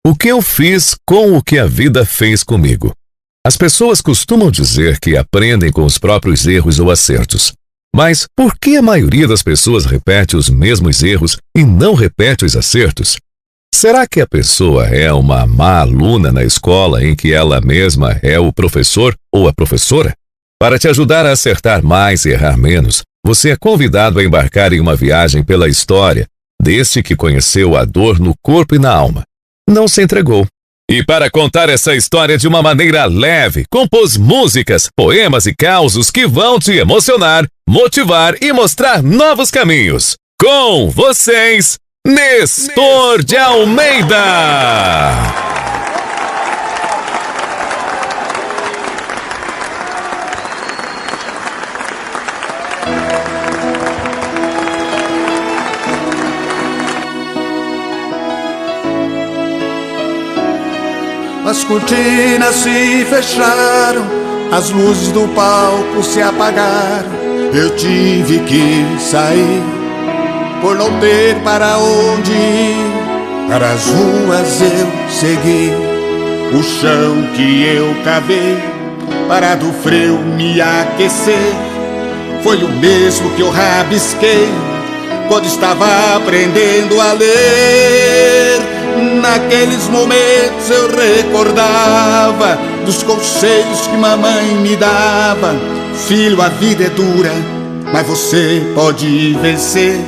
O que eu fiz com o que a vida fez comigo? As pessoas costumam dizer que aprendem com os próprios erros ou acertos. Mas por que a maioria das pessoas repete os mesmos erros e não repete os acertos? Será que a pessoa é uma má aluna na escola em que ela mesma é o professor ou a professora? Para te ajudar a acertar mais e errar menos, você é convidado a embarcar em uma viagem pela história deste que conheceu a dor no corpo e na alma. Não se entregou. E para contar essa história de uma maneira leve, compôs músicas, poemas e causos que vão te emocionar, motivar e mostrar novos caminhos. Com vocês, Nestor de Almeida! As cortinas se fecharam, as luzes do palco se apagaram. Eu tive que sair, por não ter para onde ir. Para as ruas eu segui, o chão que eu cavei, para do frio me aquecer. Foi o mesmo que eu rabisquei, quando estava aprendendo a ler. Naqueles momentos eu recordava dos conselhos que mamãe me dava. Filho, a vida é dura, mas você pode vencer.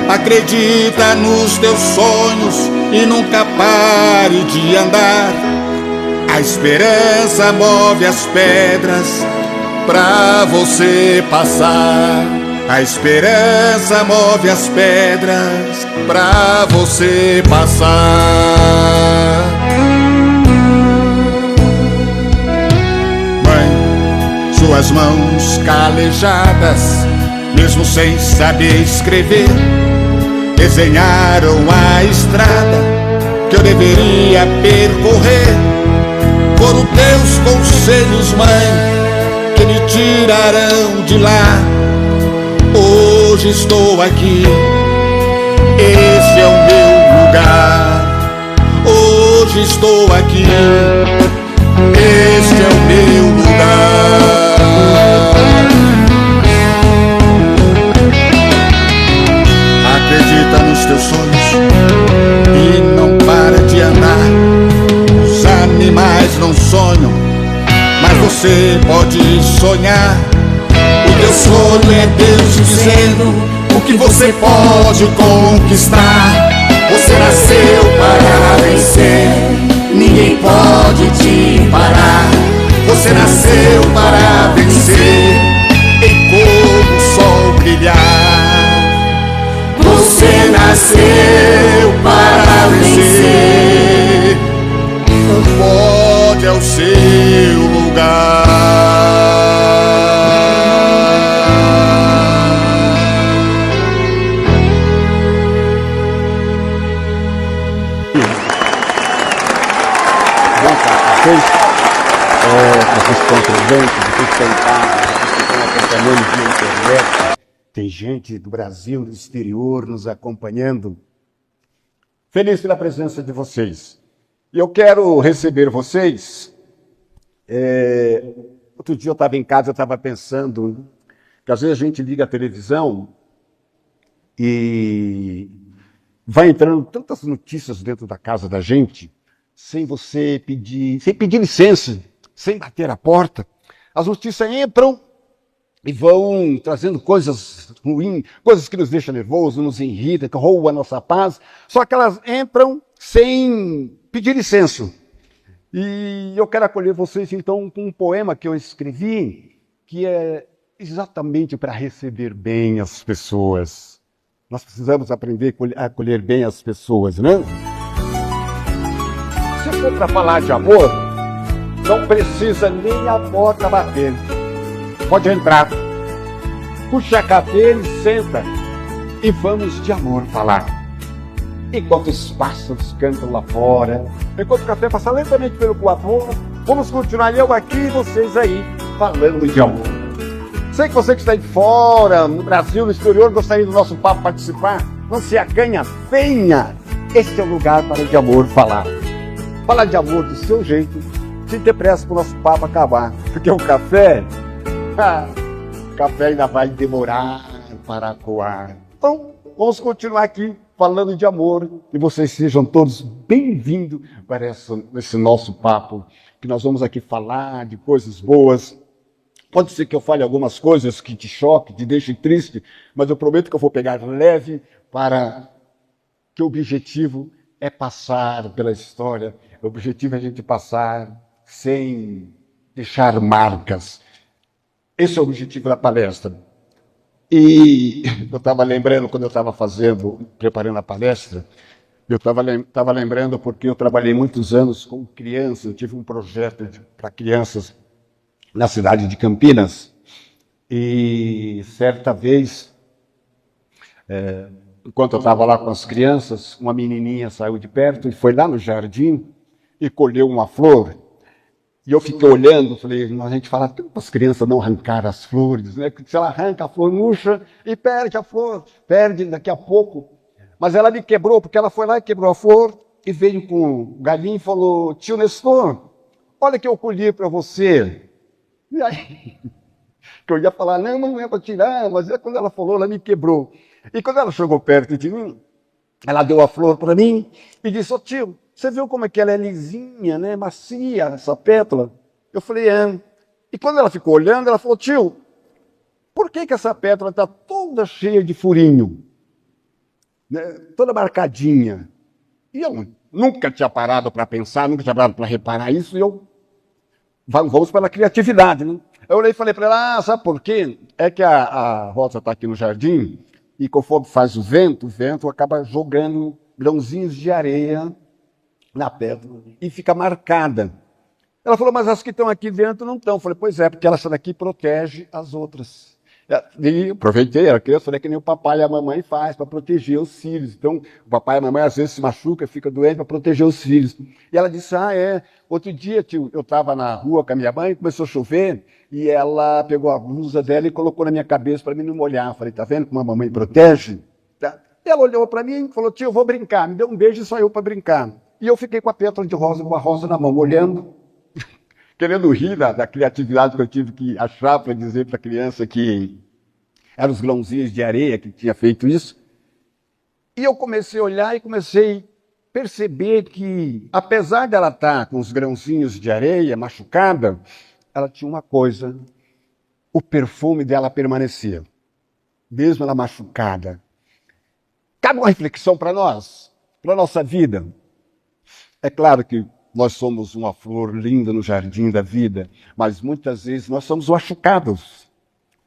Acredita nos teus sonhos e nunca pare de andar. A esperança move as pedras pra você passar. A esperança move as pedras pra você passar. Mãe, suas mãos calejadas, mesmo sem saber escrever, desenharam a estrada que eu deveria percorrer. Foram teus conselhos, mãe, que me tirarão de lá. Hoje estou aqui, esse é o meu lugar. Hoje estou aqui, esse é o meu lugar. Acredita nos teus sonhos e não para de andar. Os animais não sonham, mas você pode sonhar. O teu sonho é Deus dizendo o que você pode conquistar. Você nasceu para vencer, ninguém pode te parar. Você nasceu para vencer, e como o sol brilhar. Você nasceu para vencer, não pode é o seu lugar. Vocês estão presentes, vocês estão em casa, vocês estão acompanhando via internet. Tem gente do Brasil, do exterior, nos acompanhando. Feliz pela presença de vocês. E eu quero receber vocês. Outro dia eu estava em casa, eu estava pensando que às vezes a gente liga a televisão e vai entrando tantas notícias dentro da casa da gente, sem você pedir, sem pedir licença, sem bater a porta. As notícias entram e vão trazendo coisas ruins, coisas que nos deixam nervosos, nos irritam, que roubam a nossa paz. Só que elas entram sem pedir licença. E eu quero acolher vocês então com um poema que eu escrevi, que é exatamente para receber bem as pessoas. Nós precisamos aprender a acolher bem as pessoas, né? Se for para falar de amor, não precisa nem a porta bater. Pode entrar, puxa a cadeira e senta, e vamos de amor falar. Enquanto os pássaros cantam lá fora, enquanto o café passa lentamente pelo coador, vamos continuar eu aqui e vocês aí, falando de amor. Sei que você que está aí fora, no Brasil, no exterior, gostaria do nosso papo participar. Não se acanha, venha! Este é o lugar para de amor falar. Falar de amor do seu jeito, sem ter pressa para o nosso papo acabar. Porque o café ainda vai demorar para coar. Então, vamos continuar aqui falando de amor. E vocês sejam todos bem-vindos para esse nosso papo, que nós vamos aqui falar de coisas boas. Pode ser que eu fale algumas coisas que te choquem, te deixem triste, mas eu prometo que eu vou pegar leve para que o objetivo é passar pela história. O objetivo é a gente passar sem deixar marcas. Esse é o objetivo da palestra. E eu estava lembrando, quando eu estava preparando a palestra, eu estava lembrando porque eu trabalhei muitos anos com crianças, eu tive um projeto para crianças na cidade de Campinas. E certa vez, enquanto eu estava lá com as crianças, uma menininha saiu de perto e foi lá no jardim e colheu uma flor. E eu fiquei olhando, falei, a gente fala tanto para as crianças não arrancar as flores, né? Se ela arranca a flor, murcha e perde a flor, perde daqui a pouco. Mas ela me quebrou, porque ela foi lá e quebrou a flor e veio com o galinho e falou, tio Nestor, olha que eu colhi para você. E aí, que eu ia falar, não é para tirar, mas quando ela falou, ela me quebrou. E quando ela chegou perto de mim, ela deu a flor para mim e disse, ô tio, você viu como é que ela é lisinha, né? Macia, essa pétala? Eu falei, é. E quando ela ficou olhando, ela falou, tio, por que essa pétala está toda cheia de furinho? Né? Toda marcadinha. E eu nunca tinha parado para pensar, nunca tinha parado para reparar isso, e eu, vamos pela criatividade, né? Eu olhei e falei para ela, sabe por quê? É que a rosa está aqui no jardim, e conforme faz o vento acaba jogando grãozinhos de areia na pétala e fica marcada. Ela falou, mas as que estão aqui dentro não estão. Eu falei, pois é, porque essa daqui protege as outras. E aproveitei, era criança, falei que nem o papai e a mamãe faz para proteger os filhos. Então, o papai e a mamãe às vezes se machuca, fica doente para proteger os filhos. E ela disse, é. Outro dia, tio, eu estava na rua com a minha mãe, começou a chover, e ela pegou a blusa dela e colocou na minha cabeça para mim não molhar. Eu falei, tá vendo como a mamãe protege? Tá? E ela olhou para mim e falou, tio, eu vou brincar. Me deu um beijo e saiu para brincar. E eu fiquei com a pétala de rosa, com a rosa na mão, olhando, querendo rir da criatividade que eu tive que achar para dizer para a criança que eram os grãozinhos de areia que tinha feito isso. E eu comecei a olhar e comecei a perceber que, apesar dela estar com os grãozinhos de areia machucada, ela tinha uma coisa, o perfume dela permanecia, mesmo ela machucada. Cabe uma reflexão para nós, para a nossa vida. É claro que nós somos uma flor linda no jardim da vida, mas muitas vezes nós somos machucados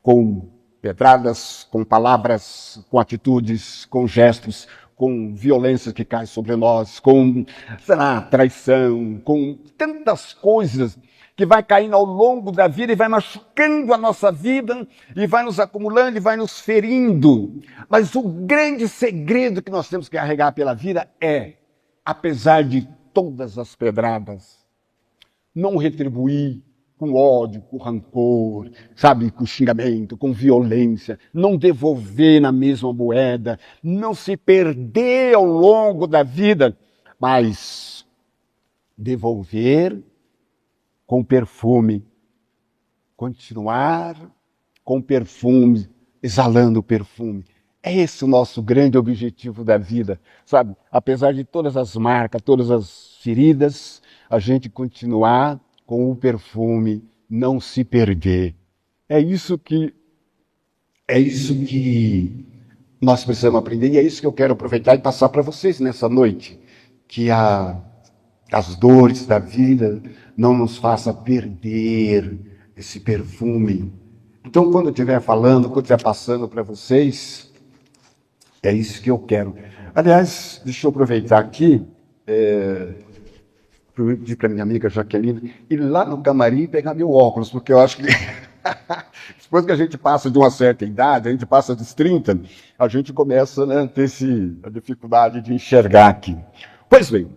com pedradas, com palavras, com atitudes, com gestos, com violência que cai sobre nós, com, sei lá, traição, com tantas coisas que vai caindo ao longo da vida e vai machucando a nossa vida e vai nos acumulando e vai nos ferindo. Mas o grande segredo que nós temos que carregar pela vida é, apesar de todas as pedradas, não retribuir com ódio, com rancor, sabe, com xingamento, com violência, não devolver na mesma moeda, não se perder ao longo da vida, mas devolver com perfume, continuar com perfume, exalando perfume. É esse o nosso grande objetivo da vida, sabe? Apesar de todas as marcas, todas as feridas, a gente continuar com o perfume, não se perder. É isso que nós precisamos aprender e é isso que eu quero aproveitar e passar para vocês nessa noite, que as dores da vida não nos façam perder esse perfume. Então, quando eu estiver falando, quando eu estiver passando para vocês, é isso que eu quero. Aliás, deixa eu aproveitar aqui, pedir para minha amiga Jaqueline ir lá no camarim e pegar meu óculos, porque eu acho que depois que a gente passa de uma certa idade, a gente passa dos 30, a gente começa, né, a ter a dificuldade de enxergar aqui. Pois bem,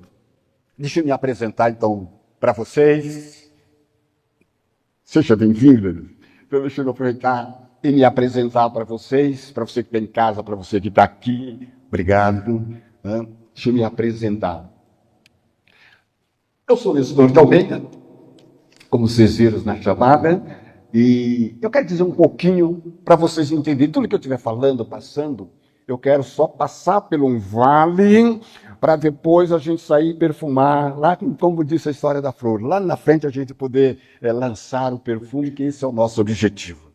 deixa eu me apresentar então para vocês. Seja bem-vindo. Então, deixa eu aproveitar e me apresentar para vocês, para você que está em casa, para você que está aqui. Obrigado. Né? Deixa eu me apresentar. Eu sou Nestor de Almeida, como vocês viram na chamada, e eu quero dizer um pouquinho para vocês entenderem. Tudo que eu estiver falando, passando, eu quero só passar por um vale para depois a gente sair e perfumar, lá como disse a história da flor, lá na frente a gente poder lançar o perfume, que esse é o nosso objetivo.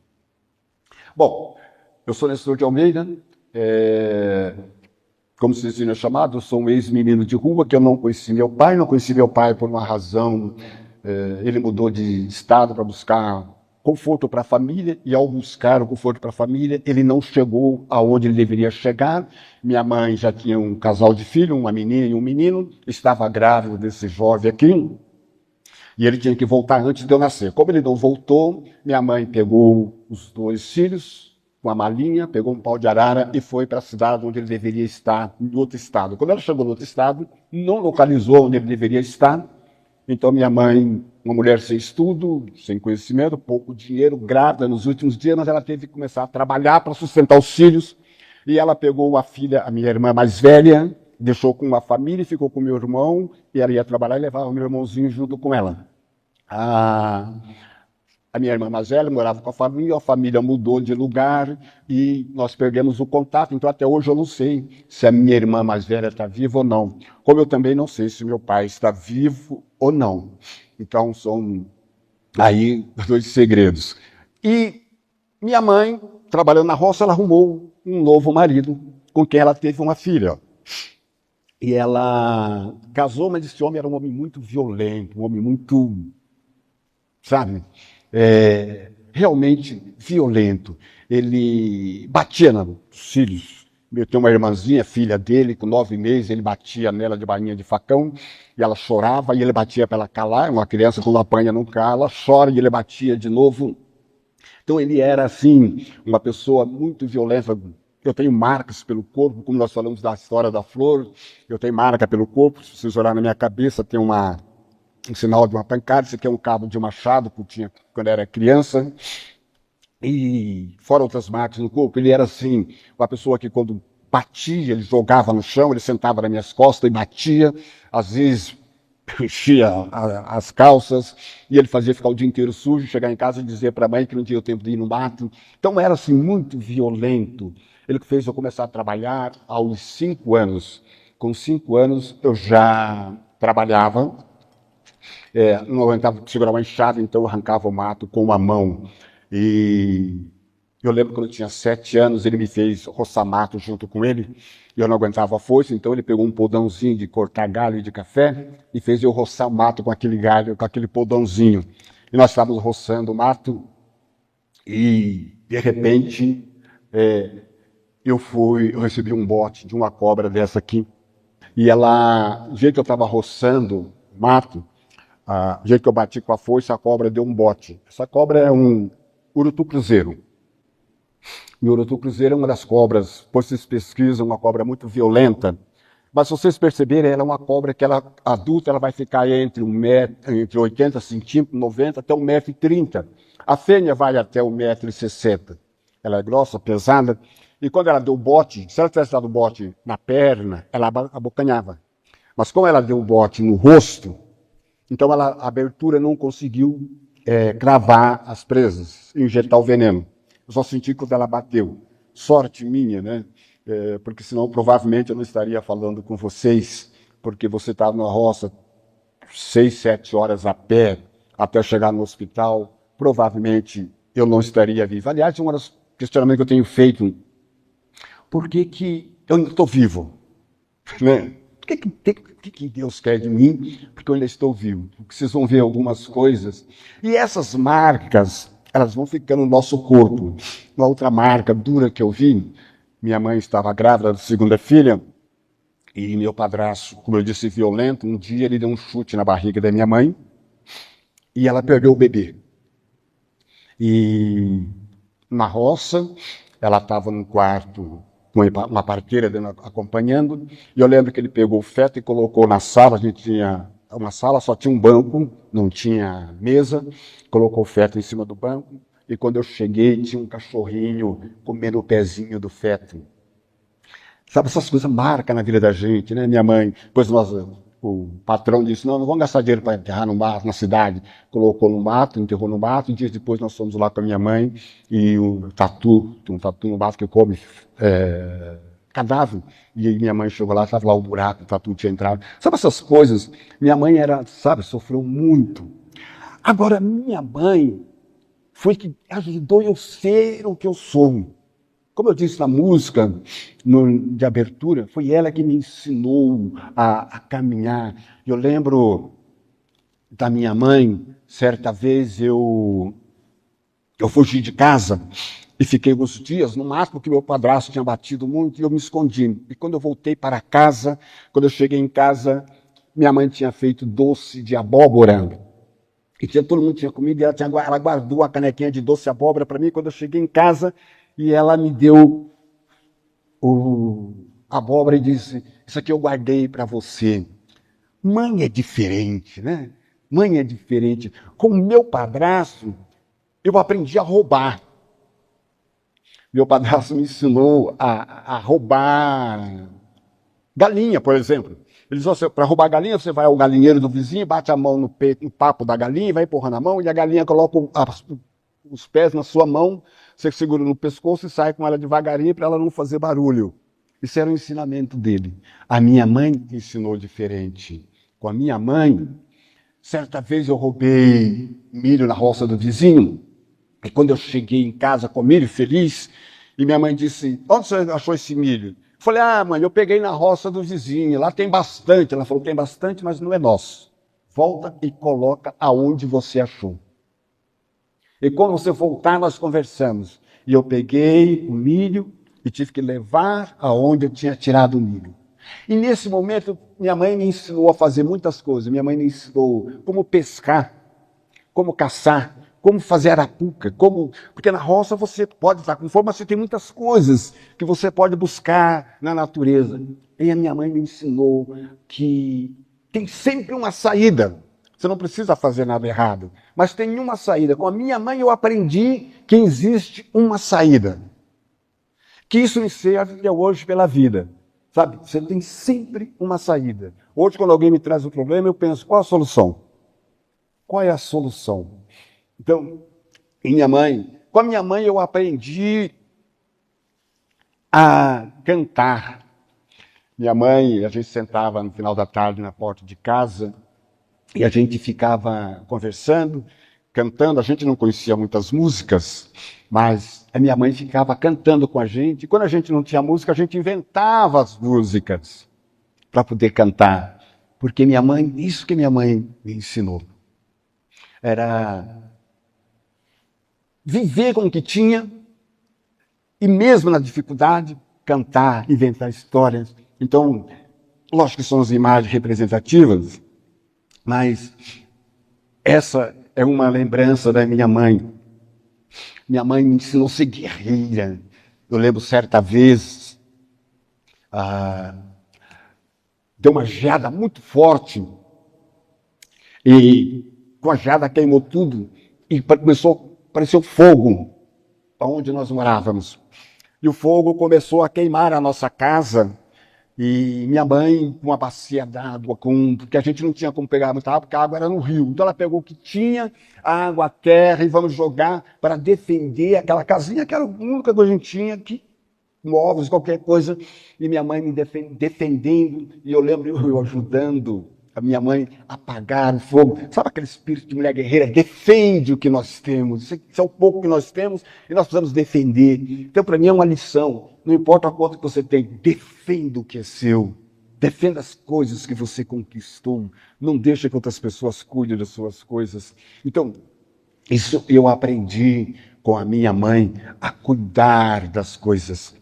Bom, eu sou Nestor de Almeida, como vocês viram chamado, eu sou um ex-menino de rua, que eu não conheci meu pai por uma razão, ele mudou de estado para buscar conforto para a família, e ao buscar o conforto para a família, ele não chegou aonde ele deveria chegar. Minha mãe já tinha um casal de filhos, uma menina e um menino, estava grávida desse jovem aqui, e ele tinha que voltar antes de eu nascer. Como ele não voltou, minha mãe pegou os 2 filhos, uma malinha, pegou um pau de arara e foi para a cidade onde ele deveria estar, em outro estado. Quando ela chegou no outro estado, não localizou onde ele deveria estar. Então minha mãe, uma mulher sem estudo, sem conhecimento, pouco dinheiro, grávida nos últimos dias, mas ela teve que começar a trabalhar para sustentar os filhos. E ela pegou a filha, a minha irmã mais velha, deixou com uma família e ficou com meu irmão, e ela ia trabalhar e levava o meu irmãozinho junto com ela. A minha irmã mais velha morava com a família mudou de lugar e nós perdemos o contato. Então até hoje eu não sei se a minha irmã mais velha está viva ou não. Como eu também não sei se meu pai está vivo ou não. Então são aí 2 segredos. E minha mãe, trabalhando na roça, ela arrumou um novo marido com quem ela teve uma filha. E ela casou, mas esse homem era um homem muito violento, um homem muito, sabe, realmente violento. Ele batia nos filhos. Eu tenho uma irmãzinha, filha dele, com 9 meses, ele batia nela de bainha de facão, e ela chorava, e ele batia para ela calar. Uma criança quando apanha não cala, chora, e ele batia de novo. Então ele era, assim, uma pessoa muito violenta. Eu tenho marcas pelo corpo, como nós falamos da história da flor, eu tenho marca pelo corpo. Se vocês olharem na minha cabeça, tem um sinal de uma pancada. Esse aqui é um cabo de machado que eu tinha quando eu era criança. E fora outras marcas no corpo, ele era assim, uma pessoa que quando batia, ele jogava no chão, ele sentava nas minhas costas e batia, às vezes enchia as calças, e ele fazia ficar o dia inteiro sujo, chegar em casa e dizer para a mãe que não tinha tempo de ir no mato. Então era assim, muito violento. Ele que fez eu começar a trabalhar aos 5 anos. Com 5 anos eu já trabalhava, não aguentava segurar uma enxada, então eu arrancava o mato com uma mão. E eu lembro quando eu tinha 7 anos, ele me fez roçar mato junto com ele, e eu não aguentava a força, então ele pegou um podãozinho de cortar galho de café e fez eu roçar o mato com aquele galho, com aquele podãozinho. E nós estávamos roçando o mato, e de repente eu recebi um bote de uma cobra dessa aqui, e ela, do jeito que eu estava roçando o mato, do jeito que eu bati com a foice, a cobra deu um bote. Essa cobra é um urutu-cruzeiro. E o urutu-cruzeiro é uma das cobras, depois vocês pesquisam, uma cobra muito violenta. Mas se vocês perceberem, ela é uma cobra que ela, adulta, ela vai ficar entre 80 centímetros, 90 até 1,30 m. A fêmea vai até 1,60 m. Ela é grossa, pesada. E quando ela deu o bote, se ela tivesse dado o bote na perna, ela abocanhava. Mas como ela deu o bote no rosto, então a abertura não conseguiu cravar as presas, injetar o veneno. Eu só senti quando ela bateu. Sorte minha, né? Porque senão provavelmente eu não estaria falando com vocês, porque você estava na roça 6, 7 horas a pé até chegar no hospital, provavelmente eu não estaria vivo. Aliás, um dos questionamentos que eu tenho feito, por que eu ainda estou vivo? Né? O que Deus quer de mim? Porque eu ainda estou vivo. Porque vocês vão ver algumas coisas. E essas marcas, elas vão ficando no nosso corpo. Uma outra marca dura que eu vi, minha mãe estava grávida da 2ª filha, e meu padrasto, como eu disse, violento, um dia ele deu um chute na barriga da minha mãe, e ela perdeu o bebê. E na roça, ela estava num quarto, com uma parteira acompanhando, e eu lembro que ele pegou o feto e colocou na sala. A gente tinha uma sala, só tinha um banco, não tinha mesa, colocou o feto em cima do banco, e quando eu cheguei tinha um cachorrinho comendo o pezinho do feto. Sabe, essas coisas marcam na vida da gente, né? Minha mãe, depois o patrão disse, não vamos gastar dinheiro para enterrar no mato, na cidade. Colocou no mato, enterrou no mato, e dias depois nós fomos lá com a minha mãe, e um tatu no mato que come cadáver. E aí minha mãe chegou lá, estava lá o buraco, o tatu tinha entrado. Sabe essas coisas? Minha mãe era, sabe, sofreu muito. Agora, minha mãe foi que ajudou eu ser o que eu sou. Como eu disse na música de abertura, foi ela que me ensinou a caminhar. Eu lembro da minha mãe, certa vez eu fugi de casa e fiquei alguns dias no mato porque meu padrasto tinha batido muito e eu me escondi. E quando eu voltei para casa, quando eu cheguei em casa, minha mãe tinha feito doce de abóbora. E todo mundo tinha comido e ela guardou a canequinha de doce de abóbora para mim. Quando eu cheguei em casa, e ela me deu a abóbora e disse, isso aqui eu guardei para você. Mãe é diferente, né? Mãe é diferente. Com o meu padrasto, eu aprendi a roubar. Meu padrasto me ensinou a roubar galinha, por exemplo. Ele disse, para roubar galinha, você vai ao galinheiro do vizinho, bate a mão no peito, no papo da galinha, vai empurrando a mão, e a galinha coloca os pés na sua mão, você segura no pescoço e sai com ela devagarinho para ela não fazer barulho. Isso era o ensinamento dele. A minha mãe ensinou diferente. Com a minha mãe, certa vez eu roubei milho na roça do vizinho, e quando eu cheguei em casa com milho feliz, e minha mãe disse, onde você achou esse milho? Eu falei, mãe, eu peguei na roça do vizinho, lá tem bastante. Ela falou, tem bastante, mas não é nosso. Volta e coloca aonde você achou. E quando você voltar, nós conversamos. E eu peguei o milho e tive que levar aonde eu tinha tirado o milho. E nesse momento, minha mãe me ensinou a fazer muitas coisas. Minha mãe me ensinou como pescar, como caçar, como fazer arapuca, porque na roça você pode estar com fome, mas você tem muitas coisas que você pode buscar na natureza. E a minha mãe me ensinou que tem sempre uma saída. Você não precisa fazer nada errado, mas tem uma saída. Com a minha mãe eu aprendi que existe uma saída. Que isso me serve até hoje pela vida. Sabe, você tem sempre uma saída. Hoje, quando alguém me traz um problema, eu penso, qual a solução? Qual é a solução? Então, com a minha mãe eu aprendi a cantar. Minha mãe, a gente sentava no final da tarde na porta de casa e a gente ficava conversando, cantando. A gente não conhecia muitas músicas, mas a minha mãe ficava cantando com a gente. E quando a gente não tinha música, a gente inventava as músicas para poder cantar. Porque isso que minha mãe me ensinou. Era viver com o que tinha e mesmo na dificuldade, cantar, inventar histórias. Então, lógico que são as imagens representativas, mas essa é uma lembrança da minha mãe. Minha mãe me ensinou a ser guerreira. Eu lembro certa vez, deu uma geada muito forte e com a geada queimou tudo e apareceu fogo onde nós morávamos. E o fogo começou a queimar a nossa casa. E minha mãe, com uma bacia d'água, porque a gente não tinha como pegar muita água, porque a água era no rio. Então ela pegou o que tinha, a água, a terra, e vamos jogar para defender aquela casinha, que era a única coisa que a gente tinha, que móveis, qualquer coisa. E minha mãe me defendendo, e eu lembro eu ajudando a minha mãe a apagar o fogo. Sabe aquele espírito de mulher guerreira? Defende o que nós temos. Isso é o pouco que nós temos e nós precisamos defender. Então, para mim, é uma lição. Não importa quanto que você tem, defenda o que é seu. Defenda as coisas que você conquistou. Não deixe que outras pessoas cuidem das suas coisas. Então, isso eu aprendi com a minha mãe, a cuidar das coisas.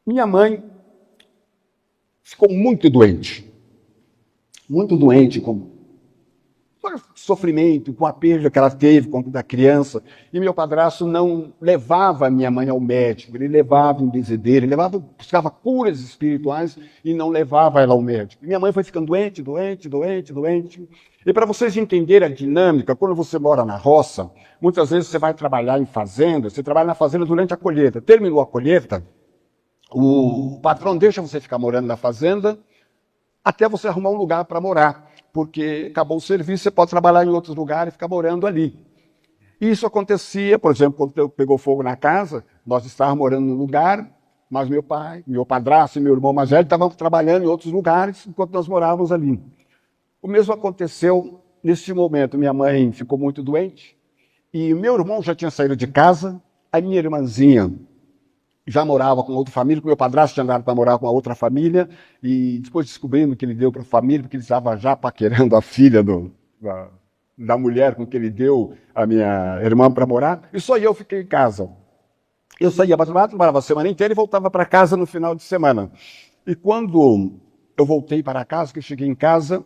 Minha mãe ficou muito doente com o sofrimento, com a perda que ela teve da criança. E meu padrasto não levava a minha mãe ao médico, ele levava em benzedeira, buscava curas espirituais e não levava ela ao médico. E minha mãe foi ficando doente. E para vocês entenderem a dinâmica, quando você mora na roça, muitas vezes você vai trabalhar em fazenda, você trabalha na fazenda durante a colheita. Terminou a colheita, O patrão deixa você ficar morando na fazenda até você arrumar um lugar para morar, porque acabou o serviço, você pode trabalhar em outros lugares e ficar morando ali. E isso acontecia, por exemplo, quando pegou fogo na casa, nós estávamos morando num lugar, mas meu pai, meu padrasto e meu irmão mais velho estavam trabalhando em outros lugares enquanto nós morávamos ali. O mesmo aconteceu neste momento. Minha mãe ficou muito doente e meu irmão já tinha saído de casa, a minha irmãzinha já morava com outra família, porque meu padrasto tinha andado para morar com a outra família, e depois descobrindo que ele deu para a família, porque ele estava já paquerando a filha da mulher com que ele deu a minha irmã para morar, e só eu fiquei em casa. Eu saía para trabalhar, trabalhava a semana inteira e voltava para casa no final de semana. E quando eu voltei para casa, que eu cheguei em casa,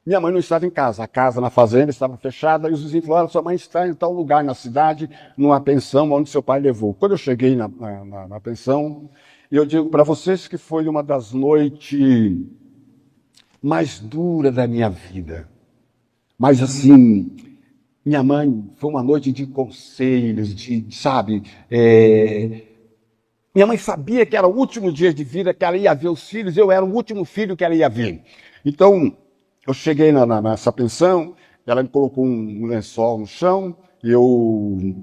minha mãe não estava em casa, a casa na fazenda estava fechada, e os vizinhos falaram: sua mãe está em tal lugar na cidade, numa pensão onde seu pai levou. Quando eu cheguei na pensão, eu digo para vocês que foi uma das noites mais duras da minha vida. Mas assim, minha mãe, foi uma noite de conselhos, sabe, minha mãe sabia que era o último dia de vida, que ela ia ver os filhos, eu era o último filho que ela ia ver. Então, eu cheguei nessa pensão, ela me colocou um lençol no chão, eu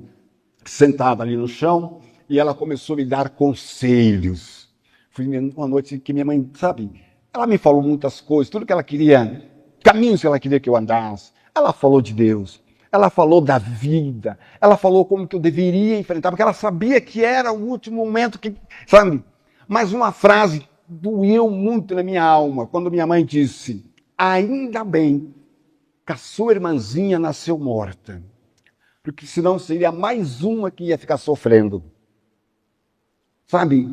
sentado ali no chão, e ela começou a me dar conselhos. Foi uma noite que minha mãe, sabe, ela me falou muitas coisas, tudo que ela queria, caminhos que ela queria que eu andasse. Ela falou de Deus, ela falou da vida, ela falou como que eu deveria enfrentar, porque ela sabia que era o último momento que, sabe? Mas uma frase doeu muito na minha alma, quando minha mãe disse: ainda bem que a sua irmãzinha nasceu morta, porque senão seria mais uma que ia ficar sofrendo. Sabe,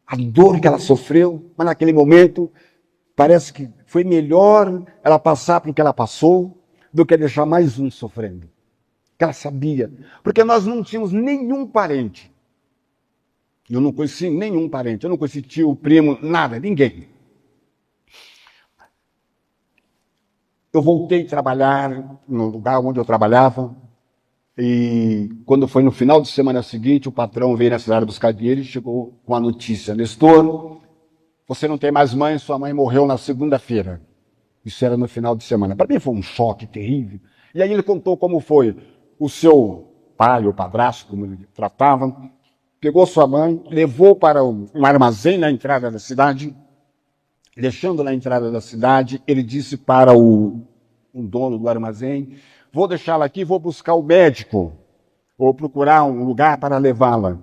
a dor que ela sofreu, mas naquele momento parece que foi melhor ela passar pelo que ela passou do que deixar mais um sofrendo. Que ela sabia, porque nós não tínhamos nenhum parente. Eu não conheci nenhum parente, eu não conheci tio, primo, nada, ninguém. Eu voltei a trabalhar no lugar onde eu trabalhava, e quando foi no final de semana seguinte, o patrão veio na cidade buscar dinheiro e chegou com a notícia: Nestor, você não tem mais mãe, sua mãe morreu na segunda-feira. Isso era no final de semana. Para mim foi um choque terrível. E aí ele contou como foi. O seu pai, o padrasto, como ele tratava, pegou sua mãe, levou para um armazém na entrada da cidade. Deixando na entrada da cidade, ele disse para um dono do armazém: vou deixá-la aqui, vou buscar o médico, ou procurar um lugar para levá-la.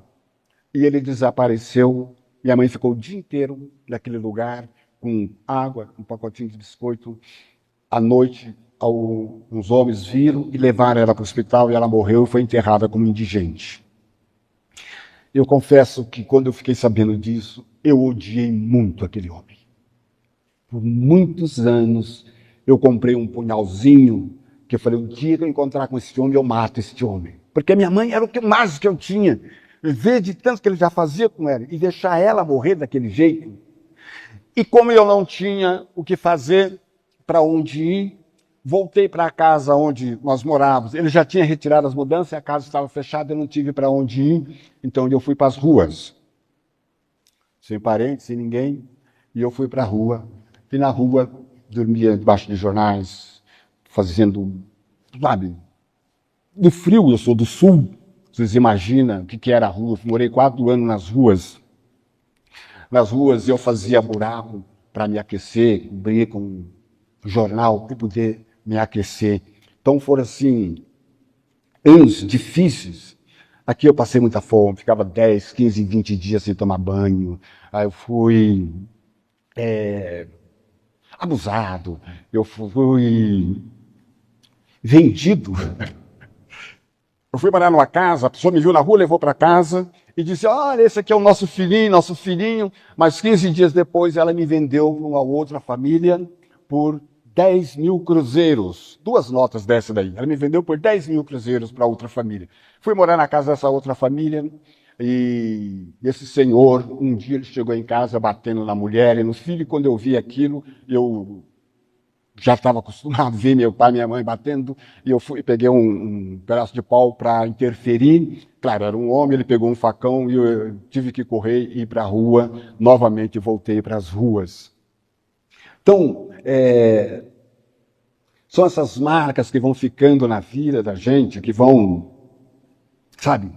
E ele desapareceu. Minha mãe ficou o dia inteiro naquele lugar, com água, um pacotinho de biscoito. À noite, uns homens viram e levaram ela para o hospital, e ela morreu e foi enterrada como indigente. Eu confesso que quando eu fiquei sabendo disso, eu odiei muito aquele homem. Por muitos anos, eu comprei um punhalzinho, que eu falei: o dia que eu encontrar com esse homem, eu mato esse homem. Porque minha mãe era o que mais que eu tinha. Ver de tanto que ele já fazia com ela, e deixar ela morrer daquele jeito. E como eu não tinha o que fazer, para onde ir, voltei para a casa onde nós morávamos. Ele já tinha retirado as mudanças, a casa estava fechada, eu não tive para onde ir. Então eu fui para as ruas. Sem parentes, sem ninguém. E eu fui para a rua. E na rua, dormia debaixo de jornais, fazendo, sabe, do frio. Eu sou do sul. Vocês imaginam o que era a rua? Eu morei 4 anos nas ruas. Nas ruas eu fazia buraco para me aquecer, cobria com jornal para poder me aquecer. Então foram assim, anos difíceis. Aqui eu passei muita fome, ficava 10, 15, 20 dias sem tomar banho. Aí eu fui abusado, eu fui vendido. Eu fui morar numa casa, a pessoa me viu na rua, levou para casa e disse: olha, esse aqui é o nosso filhinho. Mas 15 dias depois ela me vendeu para uma outra família por 10 mil cruzeiros. 2 notas dessa daí. Ela me vendeu por 10 mil cruzeiros para outra família. Fui morar na casa dessa outra família e esse senhor, um dia ele chegou em casa batendo na mulher e no filho, e quando eu vi aquilo, eu já estava acostumado a ver meu pai e minha mãe batendo, e eu fui, peguei um pedaço de pau para interferir. Claro, era um homem, ele pegou um facão e eu tive que correr e ir para a rua. Novamente voltei para as ruas. Então, são essas marcas que vão ficando na vida da gente, que vão, sabe,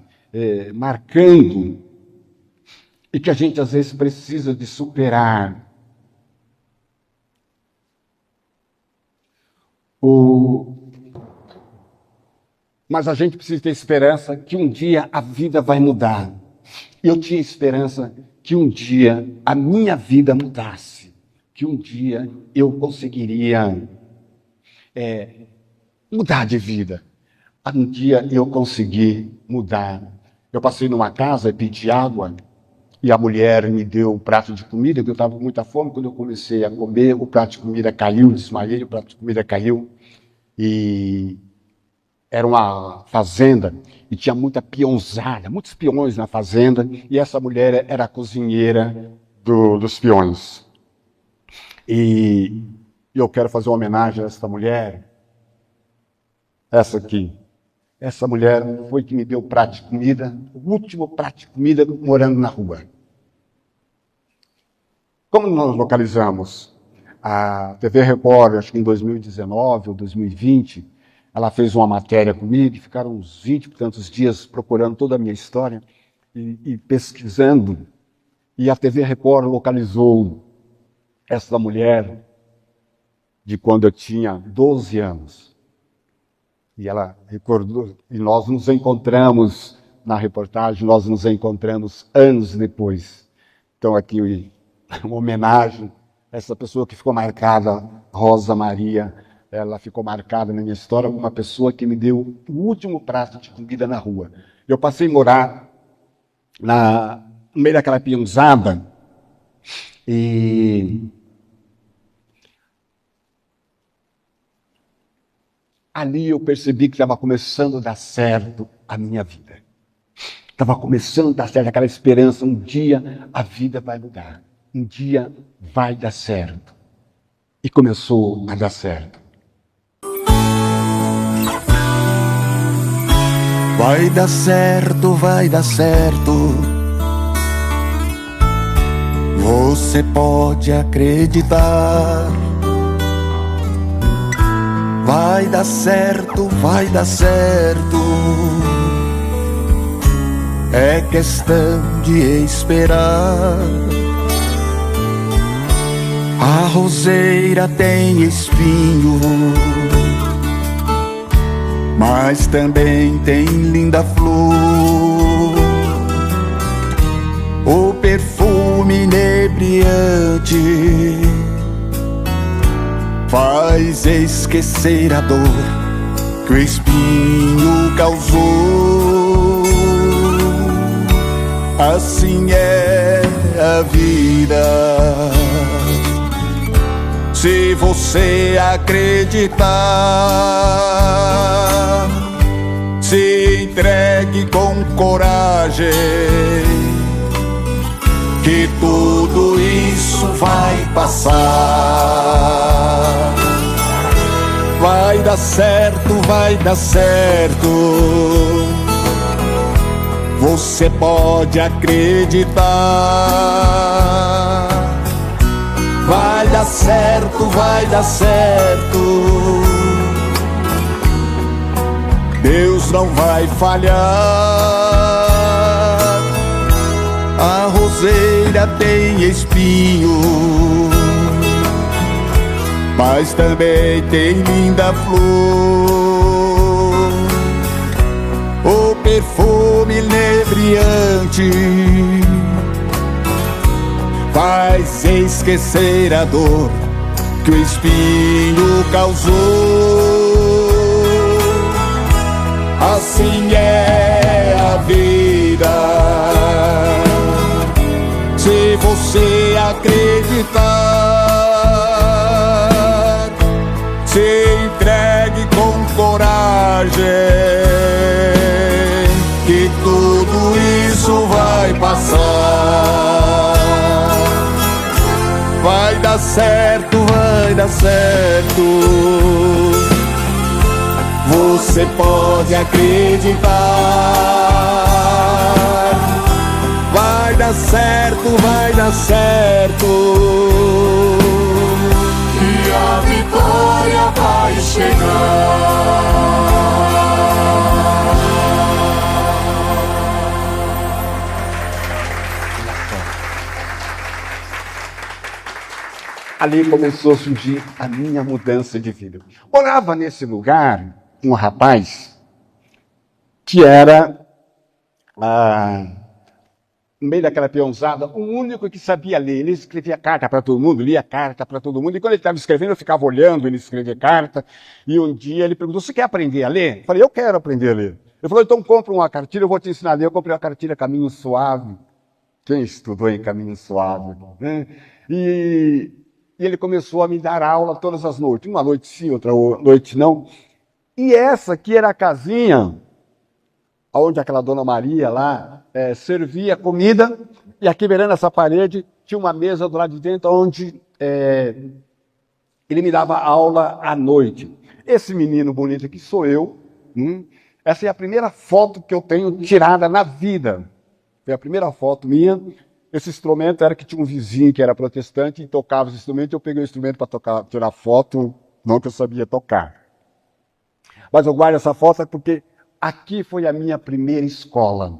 marcando, e que a gente às vezes precisa de superar. Mas a gente precisa ter esperança que um dia a vida vai mudar. Eu tinha esperança que um dia a minha vida mudasse, que um dia eu conseguiria mudar de vida. Um dia eu consegui mudar. Eu passei numa casa e pedi água, e a mulher me deu um prato de comida, porque eu estava com muita fome. Quando eu comecei a comer, o prato de comida caiu, desmaiei, o prato de comida caiu. E era uma fazenda, e tinha muita peãozada, muitos peões na fazenda, e essa mulher era a cozinheira dos peões. E eu quero fazer uma homenagem a essa mulher, essa aqui. Essa mulher foi que me deu o prato de comida, o último prato de comida, morando na rua. Como nós localizamos? A TV Record, acho que em 2019 ou 2020, ela fez uma matéria comigo, e ficaram uns 20 e tantos dias procurando toda a minha história e pesquisando. E a TV Record localizou essa mulher de quando eu tinha 12 anos. E ela recordou, e nós nos encontramos na reportagem, nós nos encontramos anos depois. Então aqui uma homenagem a essa pessoa que ficou marcada, Rosa Maria. Ela ficou marcada na minha história como uma pessoa que me deu o último prato de comida na rua. Eu passei a morar no meio daquela peãozada, e ali eu percebi que estava começando a dar certo a minha vida. Estava começando a dar certo aquela esperança, um dia a vida vai mudar, um dia vai dar certo. E começou a dar certo. Vai dar certo, vai dar certo. Você pode acreditar. Vai dar certo, vai dar certo. É questão de esperar. A roseira tem espinho, mas também tem linda flor. O perfume inebriante faz esquecer a dor que o espinho causou. Assim é a vida. Se você acreditar, se entregue com coragem, que tudo isso vai passar. Vai dar certo, vai dar certo. Você pode acreditar. Vai dar certo, vai dar certo. Deus não vai falhar. A roseira tem espinho, mas também tem linda flor. O perfume inebriante faz esquecer a dor que o espinho causou. Assim é a vida. Se você acreditar, se entregue com coragem, que tudo isso vai passar. Vai dar certo, vai dar certo. Você pode acreditar. Vai dar certo, vai dar certo. E a vitória vai chegar. Ali começou a surgir a minha mudança de vida. Morava nesse lugar um rapaz que era, no meio daquela peãozada, o único que sabia ler. Ele escrevia carta para todo mundo, lia carta para todo mundo. E quando ele estava escrevendo, eu ficava olhando ele escrever carta. E um dia ele perguntou, você quer aprender a ler? Eu falei, eu quero aprender a ler. Ele falou, então compra uma cartilha, eu vou te ensinar a ler. Eu comprei uma cartilha Caminho Suave. Quem estudou em Caminho Suave? Né? E ele começou a me dar aula todas as noites. Uma noite sim, outra noite não. E essa aqui era a casinha onde aquela Dona Maria lá servia comida. E aqui, beirando essa parede, tinha uma mesa do lado de dentro onde ele me dava aula à noite. Esse menino bonito aqui sou eu. Essa é a primeira foto que eu tenho tirada na vida. Foi a primeira foto minha. Esse instrumento era que tinha um vizinho que era protestante e tocava esse instrumento. Eu peguei o instrumento para tirar foto, não que eu sabia tocar. Mas eu guardo essa foto porque aqui foi a minha primeira escola.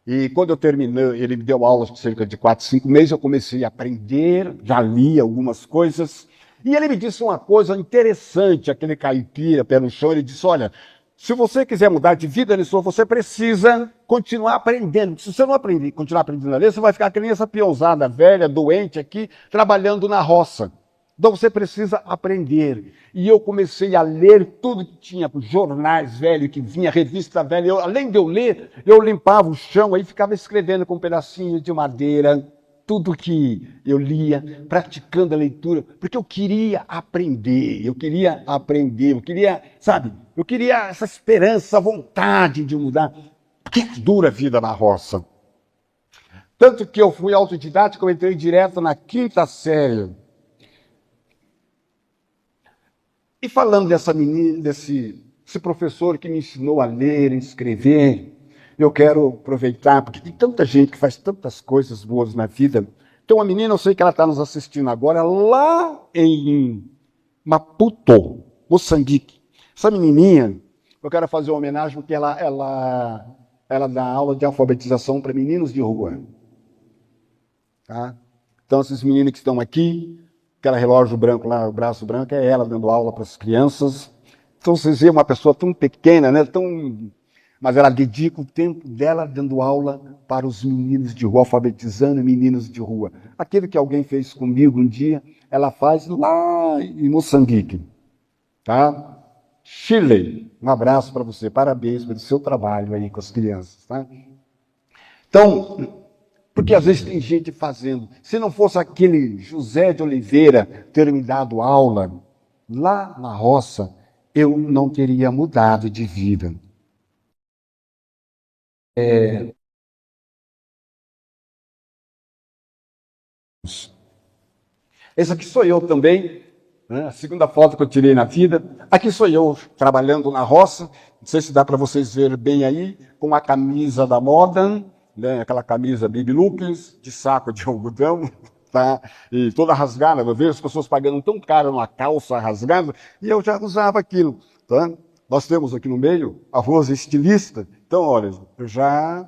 E quando eu terminei, ele me deu aulas por cerca de 4, 5 meses, eu comecei a aprender, já li algumas coisas. E ele me disse uma coisa interessante, aquele caipira, pé no chão, ele disse, olha, se você quiser mudar de vida, você precisa continuar aprendendo. Se você não aprender, continuar aprendendo a ler, você vai ficar que nem essa peãozada velha, doente aqui, trabalhando na roça. Então você precisa aprender. E eu comecei a ler tudo que tinha, jornais velhos que vinha, revista velha. Além de eu ler, eu limpava o chão, aí ficava escrevendo com um pedacinho de madeira, tudo que eu lia, praticando a leitura, porque eu queria aprender, eu queria, sabe, eu queria essa esperança, essa vontade de mudar. Que dura a vida na roça. Tanto que eu fui autodidático, eu entrei direto na 5ª série. E falando dessa menina, desse professor que me ensinou a ler, a escrever, eu quero aproveitar, porque tem tanta gente que faz tantas coisas boas na vida. Tem uma menina, eu sei que ela está nos assistindo agora, lá em Maputo, Moçambique. Essa menininha, eu quero fazer uma homenagem porque ela dá aula de alfabetização para meninos de rua. Tá? Então, esses meninos que estão aqui, aquele relógio branco lá, o braço branco, é ela dando aula para as crianças. Então, vocês veem uma pessoa tão pequena, né? Mas ela dedica o tempo dela dando aula para os meninos de rua, alfabetizando meninos de rua. Aquilo que alguém fez comigo um dia, ela faz lá em Moçambique. Tá? Chile, um abraço para você, parabéns pelo seu trabalho aí com as crianças. Tá? Então, porque às vezes tem gente fazendo. Se não fosse aquele José de Oliveira ter me dado aula lá na roça, eu não teria mudado de vida. Esse aqui sou eu também, né? A segunda foto que eu tirei na vida. Aqui sou eu trabalhando na roça, não sei se dá para vocês verem bem aí, com a camisa da moda, né? Aquela camisa Baby Lucas, de saco de algodão, tá? E toda rasgada. Eu vejo as pessoas pagando tão caro uma calça rasgada, e eu já usava aquilo. Tá? Nós temos aqui no meio a Rose estilista. Então, olha, eu já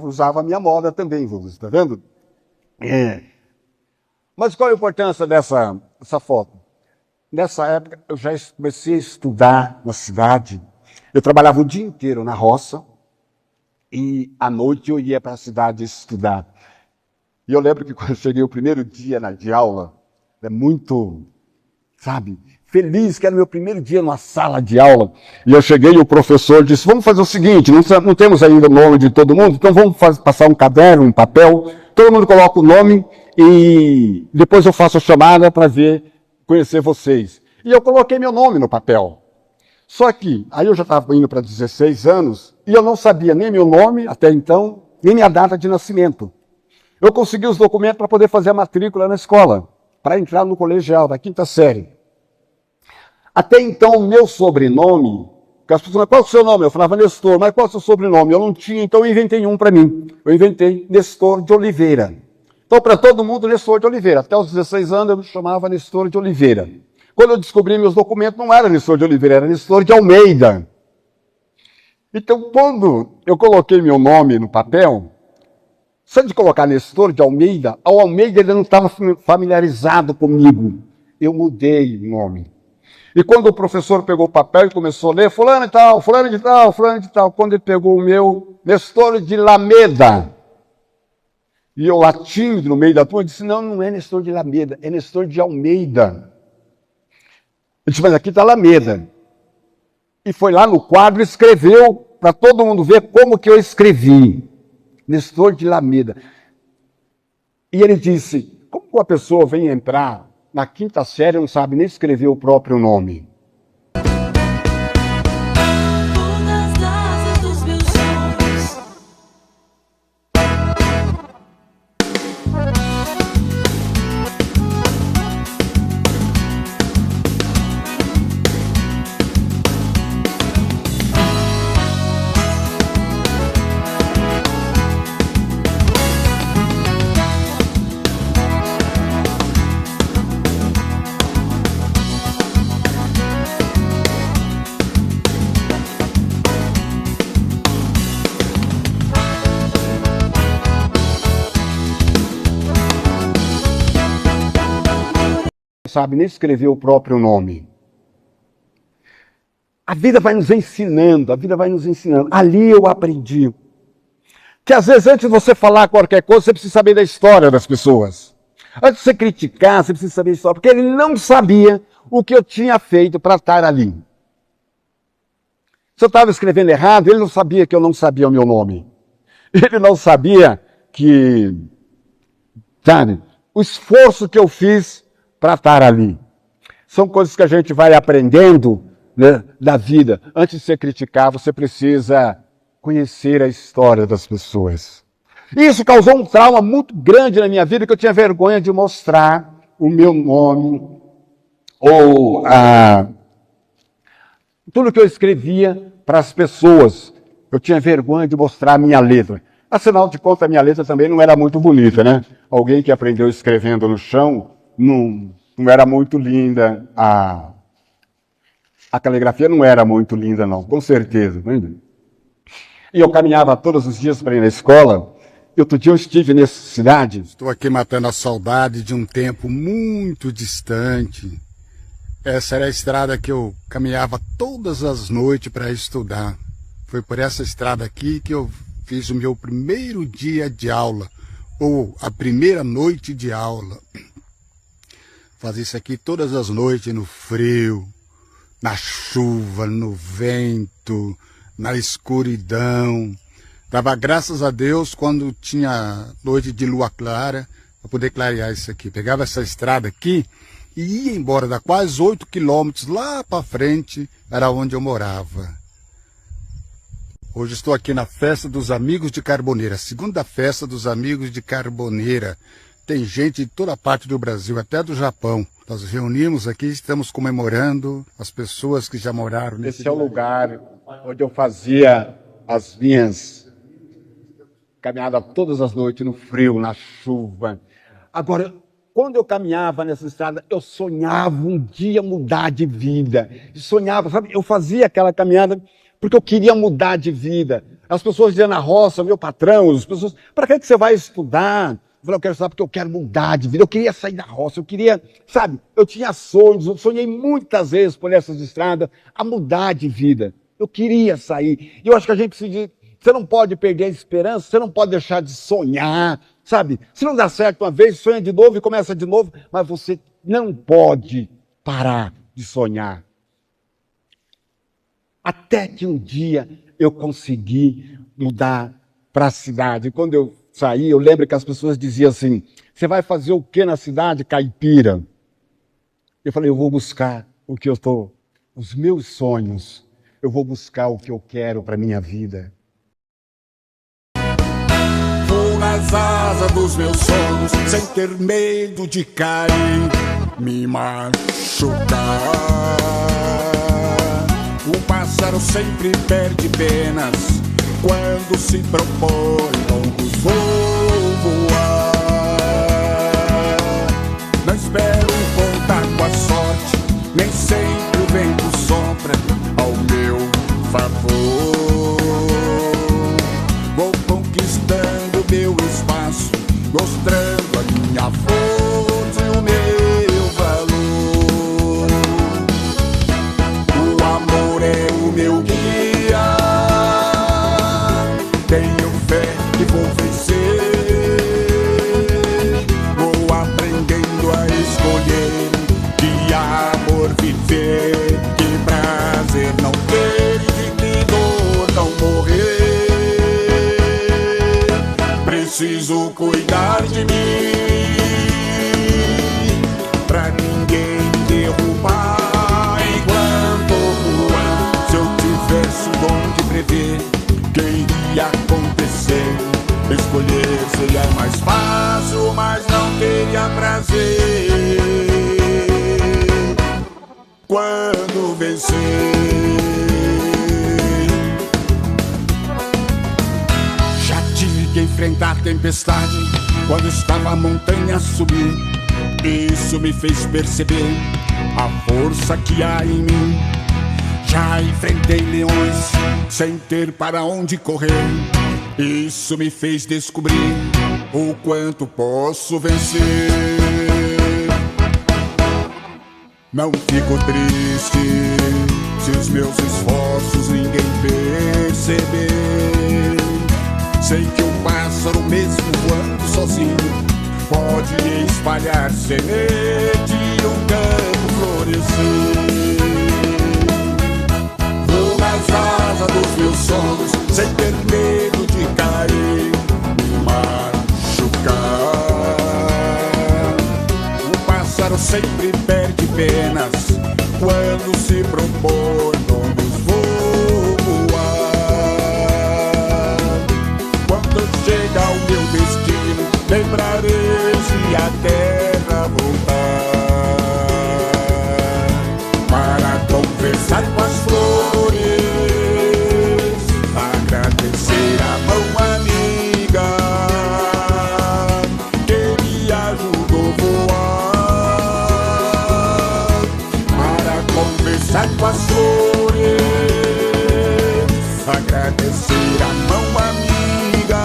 usava a minha moda também, Rose, tá vendo? Mas qual a importância dessa foto? Nessa época, eu já comecei a estudar na cidade. Eu trabalhava o dia inteiro na roça e à noite eu ia para a cidade estudar. E eu lembro que quando eu cheguei o primeiro dia de aula, muito, sabe, feliz, que era o meu primeiro dia numa sala de aula. E eu cheguei e o professor disse, vamos fazer o seguinte, não temos ainda o nome de todo mundo, então vamos passar um caderno, um papel, todo mundo coloca o nome e depois eu faço a chamada para conhecer vocês. E eu coloquei meu nome no papel. Só que, aí eu já estava indo para 16 anos e eu não sabia nem meu nome, até então, nem minha data de nascimento. Eu consegui os documentos para poder fazer a matrícula na escola. para entrar no colegial, da 5ª série. Até então, o meu sobrenome, porque as pessoas falavam, qual é o seu nome? Eu falava Nestor, mas qual é o seu sobrenome? Eu não tinha, então eu inventei um para mim. Eu inventei Nestor de Oliveira. Então, para todo mundo, Nestor de Oliveira. Até os 16 anos, eu me chamava Nestor de Oliveira. Quando eu descobri meus documentos, não era Nestor de Oliveira, era Nestor de Almeida. Então, quando eu coloquei meu nome no papel, só de colocar Nestor de Almeida, o Almeida ainda não estava familiarizado comigo. Eu mudei o nome. E quando o professor pegou o papel e começou a ler, fulano de tal, fulano de tal, fulano de tal, quando ele pegou o meu, Nestor de Lameda, e eu latindo no meio da turma, eu disse, não, não é Nestor de Lameda, é Nestor de Almeida. Ele disse, mas aqui está Lameda. E foi lá no quadro e escreveu, para todo mundo ver como que eu escrevi. Nestor de Lameda. E ele disse, como uma pessoa vem entrar na 5ª série e não sabe nem escrever o próprio nome? Sabe nem escrever o próprio nome. A vida vai nos ensinando, a vida vai nos ensinando. Ali eu aprendi que às vezes antes de você falar qualquer coisa, você precisa saber da história das pessoas. Antes de você criticar, você precisa saber da história, porque ele não sabia o que eu tinha feito para estar ali. Se eu estava escrevendo errado, ele não sabia que eu não sabia o meu nome. Ele não sabia que, sabe, o esforço que eu fiz para estar ali. São coisas que a gente vai aprendendo, né, da vida. Antes de você criticar, você precisa conhecer a história das pessoas. Isso causou um trauma muito grande na minha vida, que eu tinha vergonha de mostrar o meu nome ou tudo que eu escrevia para as pessoas. Eu tinha vergonha de mostrar a minha letra. Afinal de contas, a minha letra também não era muito bonita, né? Alguém que aprendeu escrevendo no chão, não era muito linda. A caligrafia não era muito linda, não, com certeza. E eu caminhava todos os dias para ir na escola. E outro dia eu estive nessa cidade. Estou aqui matando a saudade de um tempo muito distante. Essa era a estrada que eu caminhava todas as noites para estudar. Foi por essa estrada aqui que eu fiz o meu primeiro dia de aula, ou a primeira noite de aula. Fazia isso aqui todas as noites, no frio, na chuva, no vento, na escuridão. Dava graças a Deus quando tinha noite de lua clara, para poder clarear isso aqui. Pegava essa estrada aqui e ia embora, dá quase 8 quilômetros lá para frente, era onde eu morava. Hoje estou aqui na festa dos Amigos de Carboneira, a segunda festa dos Amigos de Carboneira. Tem gente de toda parte do Brasil, até do Japão. Nós reunimos aqui, estamos comemorando as pessoas que já moraram nesse Esse é o lugar onde eu fazia as minhas caminhadas todas as noites, no frio, na chuva. Agora, quando eu caminhava nessa estrada, eu sonhava um dia mudar de vida. Sonhava, sabe? Eu fazia aquela caminhada porque eu queria mudar de vida. As pessoas diziam na roça, meu patrão, as pessoas, para que você vai estudar? Eu falei, eu quero estudar porque eu quero mudar de vida. Eu queria sair da roça, eu queria, sabe? Eu tinha sonhos, eu sonhei muitas vezes por essas estradas a mudar de vida. Eu queria sair. E eu acho que a gente precisa, você não pode perder a esperança, você não pode deixar de sonhar, sabe? Se não dá certo uma vez, sonha de novo e começa de novo, mas você não pode parar de sonhar. Até que um dia eu consegui mudar para a cidade. Quando eu saí, eu lembro que as pessoas diziam assim, você vai fazer o que na cidade, caipira? Eu falei, eu vou buscar o que eu estou, os meus sonhos. Eu vou buscar o que eu quero para a minha vida. Vou nas asas dos meus sonhos, sem ter medo de cair, me machucar. O pássaro sempre perde penas quando se propõe longos voar. Não espero contar com a sorte, nem sempre o vento sopra ao meu favor. Vou conquistando meu espaço, mostrando a minha força e o meu valor. O amor é o meu guia, tenho fé que vou vencer. Vou aprendendo a escolher, que amor viver, que prazer não ter, e que dor não morrer. Preciso cuidar de mim, pra ninguém me derrubar. Enquanto voando, se eu tivesse o dom de prever que iria acontecer, escolher seria mais fácil, mas não teria prazer. Quando vencer, já tive que enfrentar tempestade quando estava a montanha a subir. Isso me fez perceber a força que há em mim. Já enfrentei leões sem ter para onde correr. Isso me fez descobrir o quanto posso vencer. Não fico triste se os meus esforços ninguém perceber. Sei que um pássaro mesmo voando sozinho pode espalhar semente e um campo florescer. Vou nas asas dos meus sonhos, sem ter medo de cair, me machucar. O pássaro sempre perde penas quando se propõe longos voar. Quando chega ao meu destino, lembrarei de a terra voltar, para conversar com as flores, agradecer a mão amiga que me ajudou a voar, para conversar com as flores, agradecer a mão amiga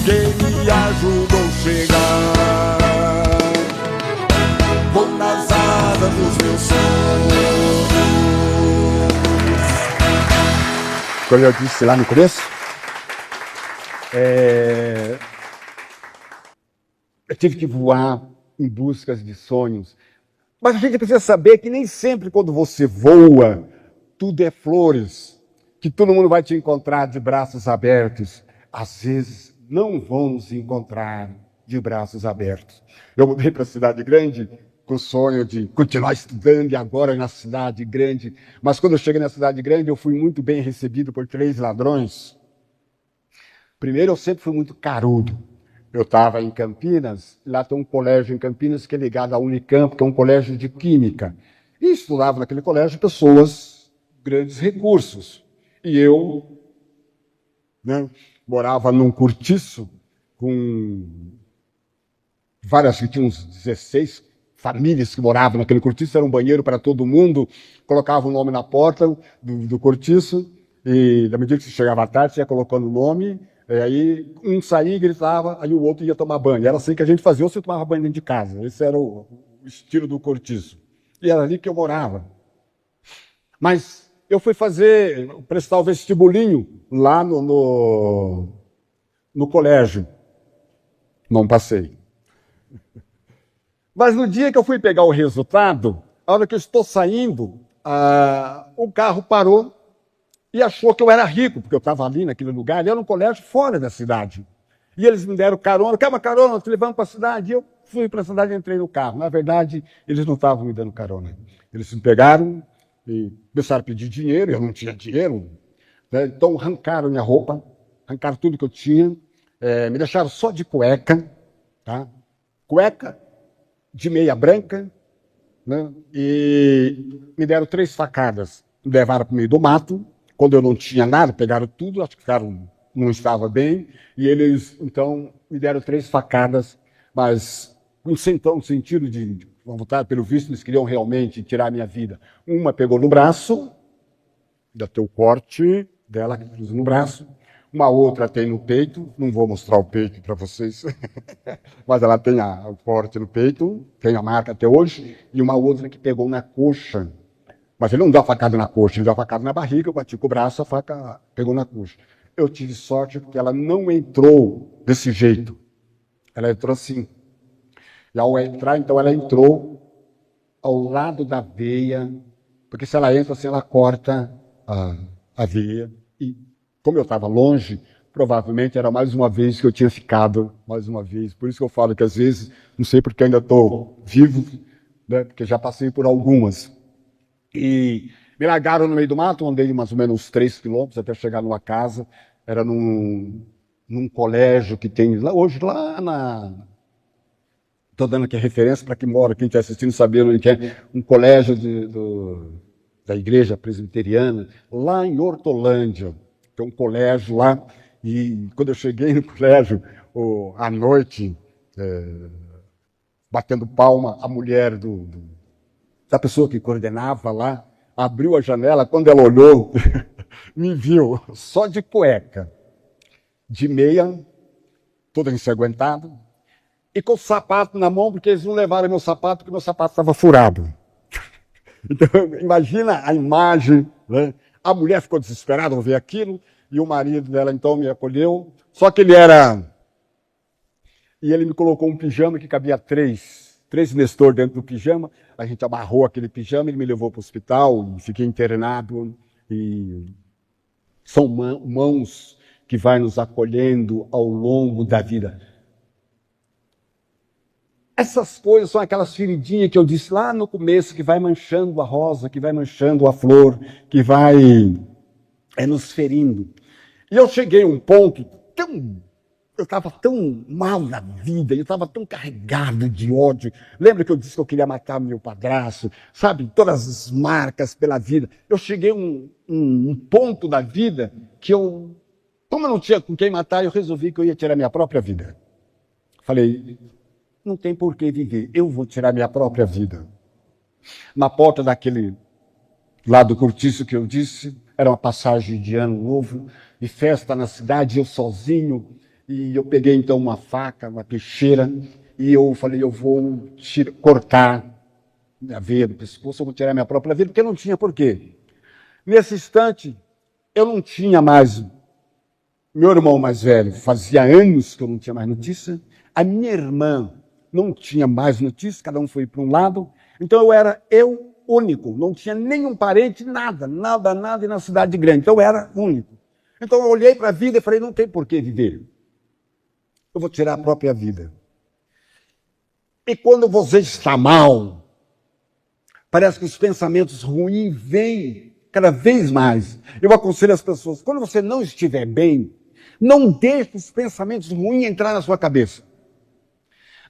que me ajudou a chegar. Vou nas asas dos meus sonhos. Como eu disse lá no começo, eu tive que voar em busca de sonhos. Mas a gente precisa saber que nem sempre quando você voa, tudo é flores, que todo mundo vai te encontrar de braços abertos. Às vezes não vão nos encontrar de braços abertos. Eu mudei para a cidade grande com o sonho de continuar estudando e agora na cidade grande. Mas quando eu cheguei na cidade grande, eu fui muito bem recebido por 3 ladrões. Primeiro, eu sempre fui muito carudo. Eu estava em Campinas, lá tem um colégio em Campinas que é ligado à Unicamp, que é um colégio de química. E estudava naquele colégio pessoas de grandes recursos. E eu, morava num cortiço com várias, que tinha uns 16 famílias que moravam naquele cortiço, era um banheiro para todo mundo, colocava o nome na porta do cortiço, e na medida que você chegava à tarde, você ia colocando o nome, e aí um saía e gritava, aí o outro ia tomar banho. Era assim que a gente fazia, ou você tomava banho dentro de casa. Esse era o estilo do cortiço. E era ali que eu morava. Mas eu fui prestar o vestibulinho lá no colégio. Não passei. Mas no dia que eu fui pegar o resultado, a hora que eu estou saindo, o carro parou e achou que eu era rico, porque eu estava ali naquele lugar, e era um colégio fora da cidade. E eles me deram carona, quer uma carona, te levamos para a cidade. E eu fui para a cidade e entrei no carro. Na verdade, eles não estavam me dando carona. Eles me pegaram e começaram a pedir dinheiro, eu não tinha dinheiro, né? Então arrancaram minha roupa, arrancaram tudo que eu tinha, me deixaram só de cueca, tá? Cueca, de meia branca, né? E me deram 3 facadas. Me levaram para o meio do mato, quando eu não tinha nada, pegaram tudo, acho que ficaram, não estava bem, e eles, então, me deram 3 facadas, mas no sentido de vontade, pelo visto, eles queriam realmente tirar a minha vida. Uma pegou no braço, ainda tem o corte dela no braço, uma outra tem no peito, não vou mostrar o peito para vocês, mas ela tem o corte no peito, tem a marca até hoje, e uma outra que pegou na coxa. Mas ele não deu a facada na coxa, ele deu a facada na barriga, eu bati com o braço, a faca pegou na coxa. Eu tive sorte porque ela não entrou desse jeito. Ela entrou assim. E ao entrar, então, ela entrou ao lado da veia, porque se ela entra assim, ela corta a veia. E como eu estava longe, provavelmente era mais uma vez que eu tinha ficado, mais uma vez. Por isso que eu falo que às vezes, não sei porque ainda estou vivo, né, porque já passei por algumas. E me largaram no meio do mato, andei mais ou menos uns 3 quilômetros até chegar numa casa. Era num colégio que tem hoje lá na... Estou dando aqui a referência para quem mora, quem está assistindo saber onde é. Um colégio da igreja presbiteriana, lá em Hortolândia. Tem um colégio lá. E quando eu cheguei no colégio, à noite, batendo palma, a mulher da pessoa que coordenava lá, abriu a janela, quando ela olhou, me viu só de cueca, de meia, todo ensanguentado, e com o sapato na mão, porque eles não levaram meu sapato, porque meu sapato estava furado. Então, imagina a imagem, né? A mulher ficou desesperada ao ver aquilo, e o marido dela, então, me acolheu, só que ele me colocou um pijama que cabia 3 Nestor dentro do pijama. A gente amarrou aquele pijama, ele me levou para o hospital, e fiquei internado. E são mãos que vai nos acolhendo ao longo da vida. Essas coisas são aquelas feridinhas que eu disse lá no começo, que vai manchando a rosa, que vai manchando a flor, que vai nos ferindo. E eu cheguei a um ponto eu estava tão mal na vida, eu estava tão carregado de ódio. Lembra que eu disse que eu queria matar meu padrasto? Sabe, todas as marcas pela vida. Eu cheguei a um ponto da vida que como eu não tinha com quem matar, eu resolvi que eu ia tirar minha própria vida. Falei, não tem por que viver, eu vou tirar minha própria vida. Na porta daquele lado do cortiço que eu disse, era uma passagem de ano novo, e festa na cidade, eu sozinho. E eu peguei, então, uma faca, uma peixeira, e eu falei, eu vou cortar minha veia do pescoço, eu vou tirar minha própria vida, porque não tinha porquê. Nesse instante, eu não tinha mais... Meu irmão mais velho, fazia anos que eu não tinha mais notícia. A minha irmã não tinha mais notícia, cada um foi para um lado. Então, eu era único, não tinha nenhum parente, nada, e na cidade grande. Então, eu era único. Então, eu olhei para a vida e falei, não tem porquê viver. Eu vou tirar a própria vida. E quando você está mal, parece que os pensamentos ruins vêm cada vez mais. Eu aconselho as pessoas, quando você não estiver bem, não deixe os pensamentos ruins entrar na sua cabeça.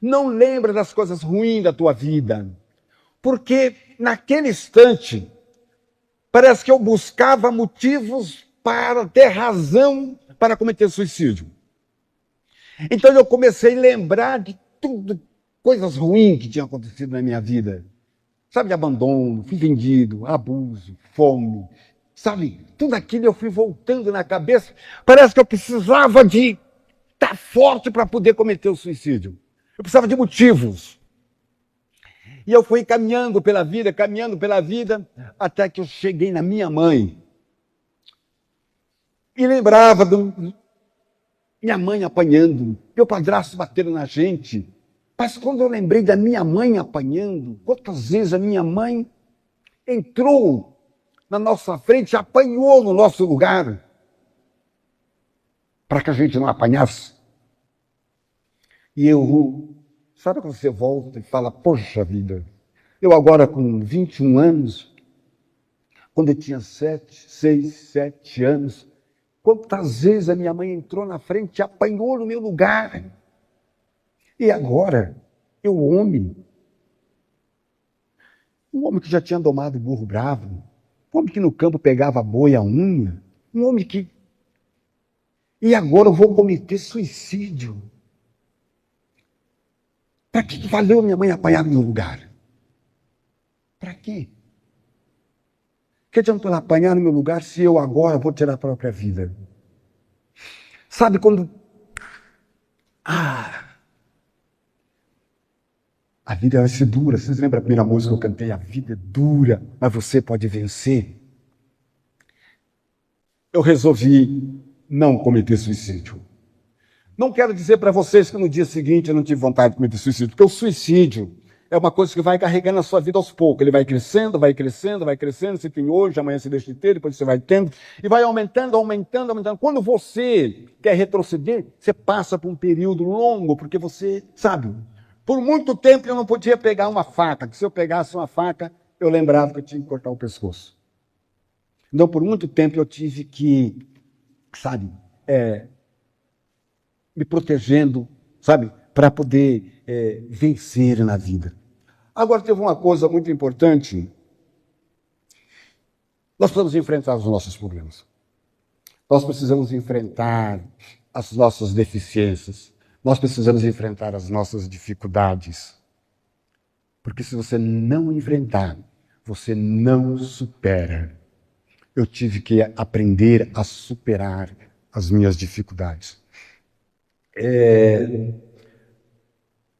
Não lembre das coisas ruins da tua vida. Porque naquele instante, parece que eu buscava motivos para ter razão para cometer suicídio. Então eu comecei a lembrar de tudo, coisas ruins que tinham acontecido na minha vida. Sabe, abandono, fui vendido, abuso, fome. Sabe, tudo aquilo eu fui voltando na cabeça. Parece que eu precisava de estar forte para poder cometer o suicídio. Eu precisava de motivos. E eu fui caminhando pela vida, até que eu cheguei na minha mãe. E lembrava minha mãe apanhando, meu padrasto batendo na gente. Mas quando eu lembrei da minha mãe apanhando, quantas vezes a minha mãe entrou na nossa frente, apanhou no nosso lugar, para que a gente não apanhasse. E sabe quando você volta e fala, poxa vida, eu agora com 21 anos, quando eu tinha 6, 7 anos, Quantas vezes a minha mãe entrou na frente e apanhou no meu lugar. E agora, eu homem, um homem que já tinha domado o burro bravo, um homem que no campo pegava boi à unha, um homem que... E agora eu vou cometer suicídio. Para que valeu minha mãe apanhar no meu lugar? Para quê? Que adiantou ela apanhar no meu lugar se eu agora vou tirar a própria vida? Sabe quando... A vida vai ser dura. Vocês lembram a primeira música que eu cantei? A vida é dura, mas você pode vencer. Eu resolvi não cometer suicídio. Não quero dizer para vocês que no dia seguinte eu não tive vontade de cometer suicídio, porque o suicídio é uma coisa que vai carregando a sua vida aos poucos. Ele vai crescendo, vai crescendo, vai crescendo. Você tem hoje, amanhã você deixa de ter, depois você vai tendo. E vai aumentando, aumentando, aumentando. Quando você quer retroceder, você passa por um período longo, porque você, sabe, por muito tempo eu não podia pegar uma faca. Que se eu pegasse uma faca, eu lembrava que eu tinha que cortar o pescoço. Então, por muito tempo eu tive que, sabe, me protegendo, sabe, para poder vencer na vida. Agora, teve uma coisa muito importante. Nós precisamos enfrentar os nossos problemas. Nós precisamos enfrentar as nossas deficiências. Nós precisamos enfrentar as nossas dificuldades. Porque se você não enfrentar, você não supera. Eu tive que aprender a superar as minhas dificuldades.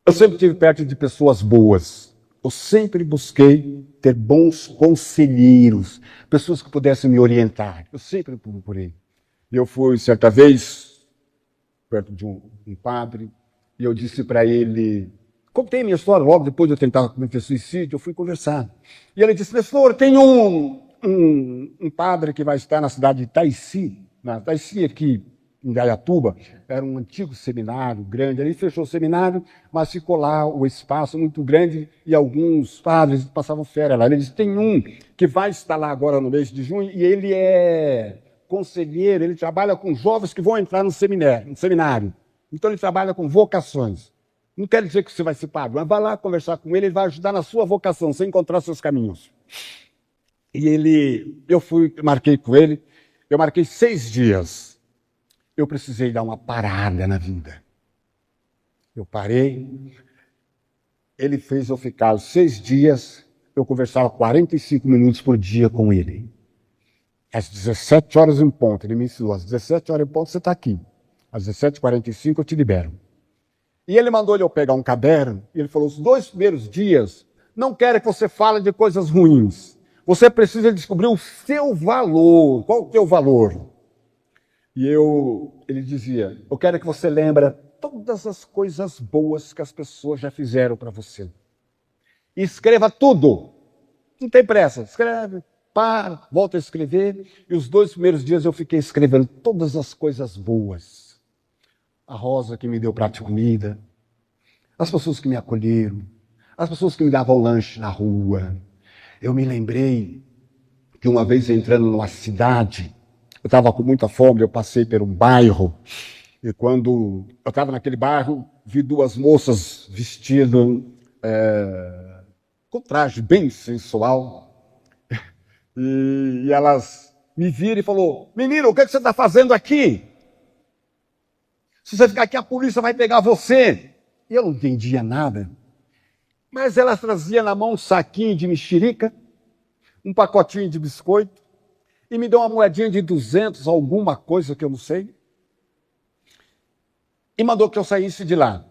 Eu sempre estive perto de pessoas boas. Eu sempre busquei ter bons conselheiros, pessoas que pudessem me orientar. Eu sempre procurei. Eu fui, certa vez, perto de um padre, e eu disse para ele... Contei minha história logo depois de eu tentar cometer suicídio, eu fui conversar. E ele disse, pastor, tem um padre que vai estar na cidade de Taici, aqui em Gaiatuba, era um antigo seminário grande. Ele fechou o seminário, mas ficou lá o espaço muito grande e alguns padres passavam férias lá. Ele disse, tem um que vai estar lá agora no mês de junho e ele é conselheiro, ele trabalha com jovens que vão entrar no seminário. Então ele trabalha com vocações. Não quer dizer que você vai ser padre, mas vai lá conversar com ele vai ajudar na sua vocação, você encontrar seus caminhos. E marquei com ele, eu marquei 6 dias. Eu precisei dar uma parada na vida. Eu parei, ele fez eu ficar os 6 dias, eu conversava 45 minutos por dia com ele. Às 17 horas em ponto, ele me ensinou, às 17 horas em ponto você está aqui. Às 17h45 eu te libero. E ele mandou eu pegar um caderno, e ele falou, os 2 primeiros dias, não quero que você fale de coisas ruins. Você precisa descobrir o seu valor. Qual o teu valor? E ele dizia, eu quero que você lembre todas as coisas boas que as pessoas já fizeram para você. E escreva tudo. Não tem pressa. Escreve, para, volta a escrever. E os 2 primeiros dias eu fiquei escrevendo todas as coisas boas. A Rosa que me deu prato de comida. As pessoas que me acolheram. As pessoas que me davam lanche na rua. Eu me lembrei que uma vez entrando numa cidade, eu estava com muita fome, eu passei por um bairro, e quando eu estava naquele bairro, vi 2 moças vestidas com traje bem sensual, e elas me viram e falaram, menino, o que você está fazendo aqui? Se você ficar aqui, a polícia vai pegar você. E eu não entendia nada, mas elas traziam na mão um saquinho de mexerica, um pacotinho de biscoito, e me deu uma moedinha de 200, alguma coisa que eu não sei, e mandou que eu saísse de lá.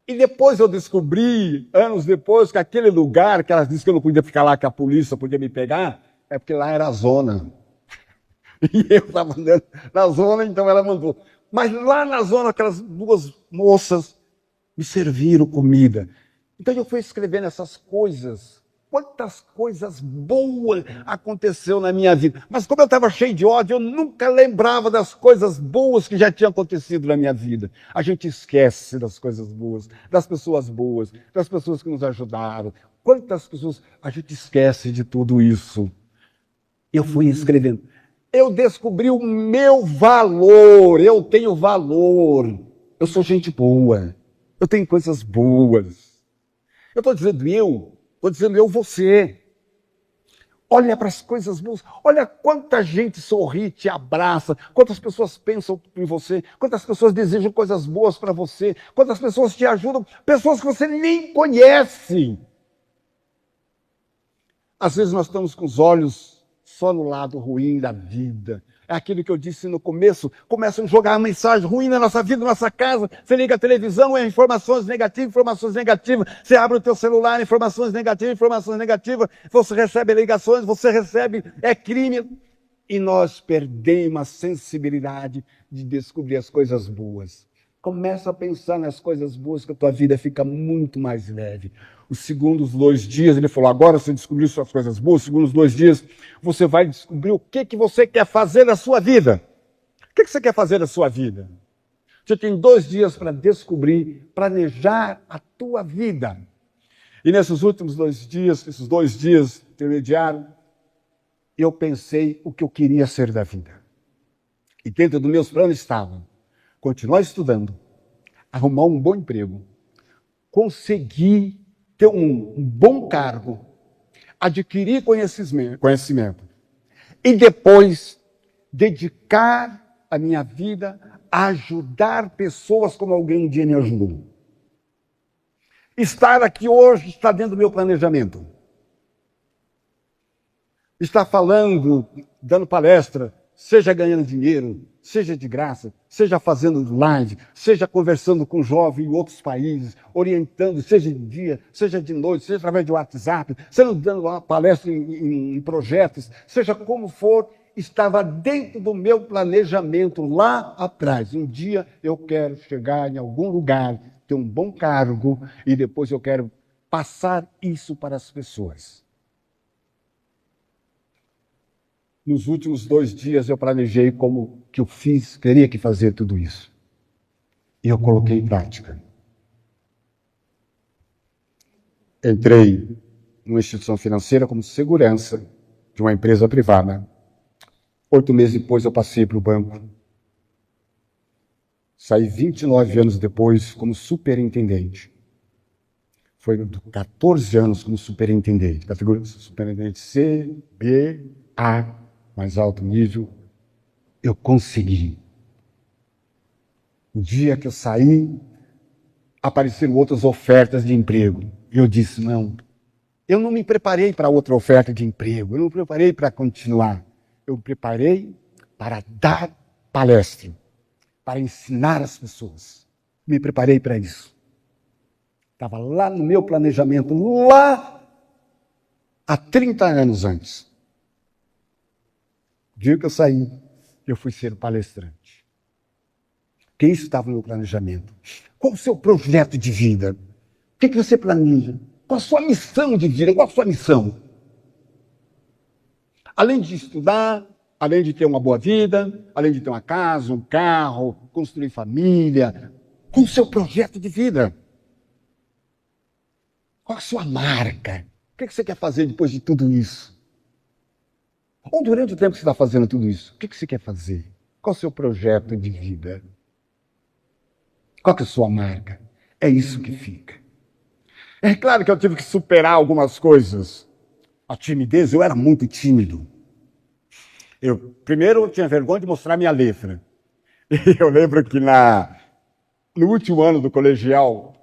E depois eu descobri, anos depois, que aquele lugar que elas disseram que eu não podia ficar lá, que a polícia podia me pegar, é porque lá era a zona. E eu estava andando na zona, então ela mandou. Mas lá na zona, aquelas 2 moças me serviram comida. Então eu fui escrevendo essas coisas. Quantas coisas boas aconteceu na minha vida. Mas como eu estava cheio de ódio, eu nunca lembrava das coisas boas que já tinham acontecido na minha vida. A gente esquece das coisas boas, das pessoas que nos ajudaram. Quantas pessoas a gente esquece de tudo isso. Eu fui escrevendo. Eu descobri o meu valor. Eu tenho valor. Eu sou gente boa. Eu tenho coisas boas. Eu estou dizendo eu você. Olha para as coisas boas. Olha quanta gente sorri, te abraça. Quantas pessoas pensam em você. Quantas pessoas desejam coisas boas para você. Quantas pessoas te ajudam. Pessoas que você nem conhece. Às vezes nós estamos com os olhos só no lado ruim da vida. É aquilo que eu disse no começo. Começam a jogar mensagem ruim na nossa vida, na nossa casa. Você liga a televisão, é informações negativas, informações negativas. Você abre o teu celular, informações negativas, informações negativas. Você recebe ligações, você recebe, é crime. E nós perdemos a sensibilidade de descobrir as coisas boas. Começa a pensar nas coisas boas que a tua vida fica muito mais leve. Os segundos 2 dias, ele falou, agora você descobriu suas coisas boas, os segundos 2 dias, você vai descobrir o que você quer fazer na sua vida. O que você quer fazer na sua vida? Você tem 2 dias para descobrir, planejar a tua vida. E nesses últimos 2 dias, esses 2 dias intermediários, eu pensei o que eu queria ser da vida. E dentro dos meus planos estava continuar estudando, arrumar um bom emprego, conseguir ter um bom cargo, adquirir conhecimento e depois dedicar a minha vida a ajudar pessoas como alguém um dia me ajudou. Estar aqui hoje está dentro do meu planejamento. Estar falando, dando palestra, seja ganhando dinheiro, seja de graça, seja fazendo live, seja conversando com jovens em outros países, orientando, seja de dia, seja de noite, seja através de WhatsApp, seja dando uma palestra em projetos, seja como for, estava dentro do meu planejamento lá atrás. Um dia eu quero chegar em algum lugar, ter um bom cargo e depois eu quero passar isso para as pessoas. Nos últimos 2 dias eu planejei como que eu teria que fazer tudo isso. E eu coloquei em prática. Entrei numa instituição financeira como segurança de uma empresa privada. 8 meses depois eu passei para o banco. Saí 29 anos depois como superintendente. Foi 14 anos como superintendente. Categoria superintendente C, B, A. Mais alto nível, eu consegui. No dia que eu saí, apareceram outras ofertas de emprego. E eu disse, não, eu não me preparei para outra oferta de emprego, eu não me preparei para continuar. Eu me preparei para dar palestra, para ensinar as pessoas. Me preparei para isso. Estava lá no meu planejamento, lá há 30 anos antes. O dia que eu saí, eu fui ser palestrante. Porque isso estava no meu planejamento. Qual o seu projeto de vida? O que você planeja? Qual a sua missão de vida? Qual a sua missão? Além de estudar, além de ter uma boa vida, além de ter uma casa, um carro, construir família, qual o seu projeto de vida? Qual a sua marca? O que você quer fazer depois de tudo isso? Ou durante o tempo que você está fazendo tudo isso, o que você quer fazer? Qual é o seu projeto de vida? Qual é a sua marca? É isso que fica. É claro que eu tive que superar algumas coisas. A timidez, eu era muito tímido. Primeiro eu tinha vergonha de mostrar minha letra. E eu lembro que no último ano do colegial,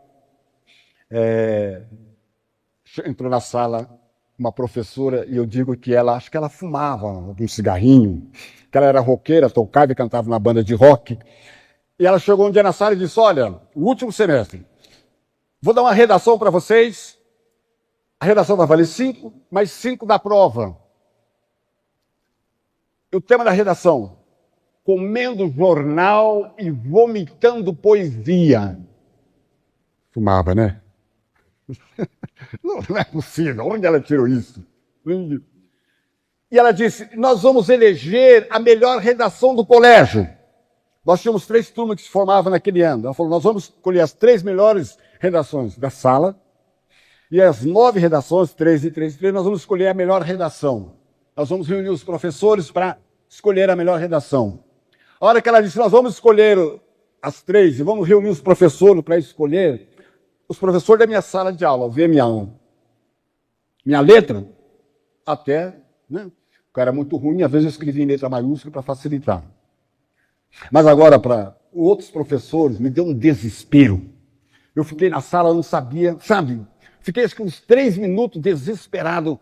entrou na sala uma professora, e eu digo que acho que ela fumava um cigarrinho, que ela era roqueira, tocava e cantava na banda de rock. E ela chegou um dia na sala e disse, olha, o último semestre, vou dar uma redação para vocês, a redação vai valer 5, mais 5 da prova. E o tema da redação, comendo jornal e vomitando poesia. Fumava, né? Não é possível. Onde ela tirou isso? E ela disse, nós vamos eleger a melhor redação do colégio. Nós tínhamos 3 turmas que se formavam naquele ano. Ela falou, nós vamos escolher as 3 melhores redações da sala. E as 9 redações, 3 e 3 e 3, nós vamos escolher a melhor redação. Nós vamos reunir os professores para escolher a melhor redação. A hora que ela disse, nós vamos escolher as 3 e vamos reunir os professores para escolher, os professores da minha sala de aula, ver minha letra, até, né? O cara era muito ruim, às vezes eu escrevi em letra maiúscula para facilitar. Mas agora, para outros professores, me deu um desespero. Eu fiquei na sala, não sabia, sabe? Fiquei acho que uns 3 minutos desesperado,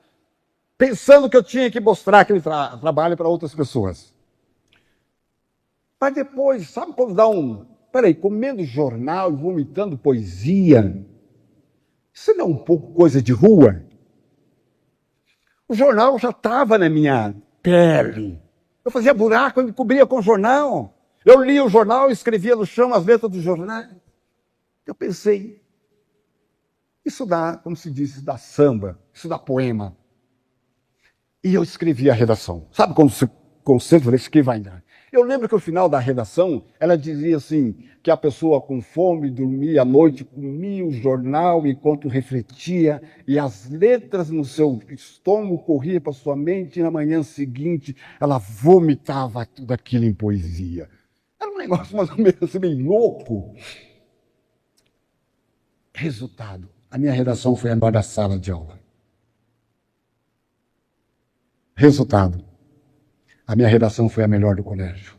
pensando que eu tinha que mostrar aquele trabalho para outras pessoas. Mas depois, sabe quando dá comendo jornal e vomitando poesia? Isso não é um pouco coisa de rua? O jornal já estava na minha pele. Eu fazia buraco, eu me cobria com o jornal. Eu lia o jornal e escrevia no chão as letras do jornal. Eu pensei, isso dá, como se diz, isso dá samba, isso dá poema. E eu escrevi a redação. Sabe quando você concentra, isso que vai dar? Eu lembro que no final da redação, ela dizia assim, que a pessoa com fome dormia à noite, comia o jornal enquanto refletia, e as letras no seu estômago corriam para sua mente, e na manhã seguinte ela vomitava tudo aquilo em poesia. Era um negócio mais ou menos assim, bem louco. Resultado, a minha redação foi a melhor da sala de aula. Resultado, a minha redação foi a melhor do colégio.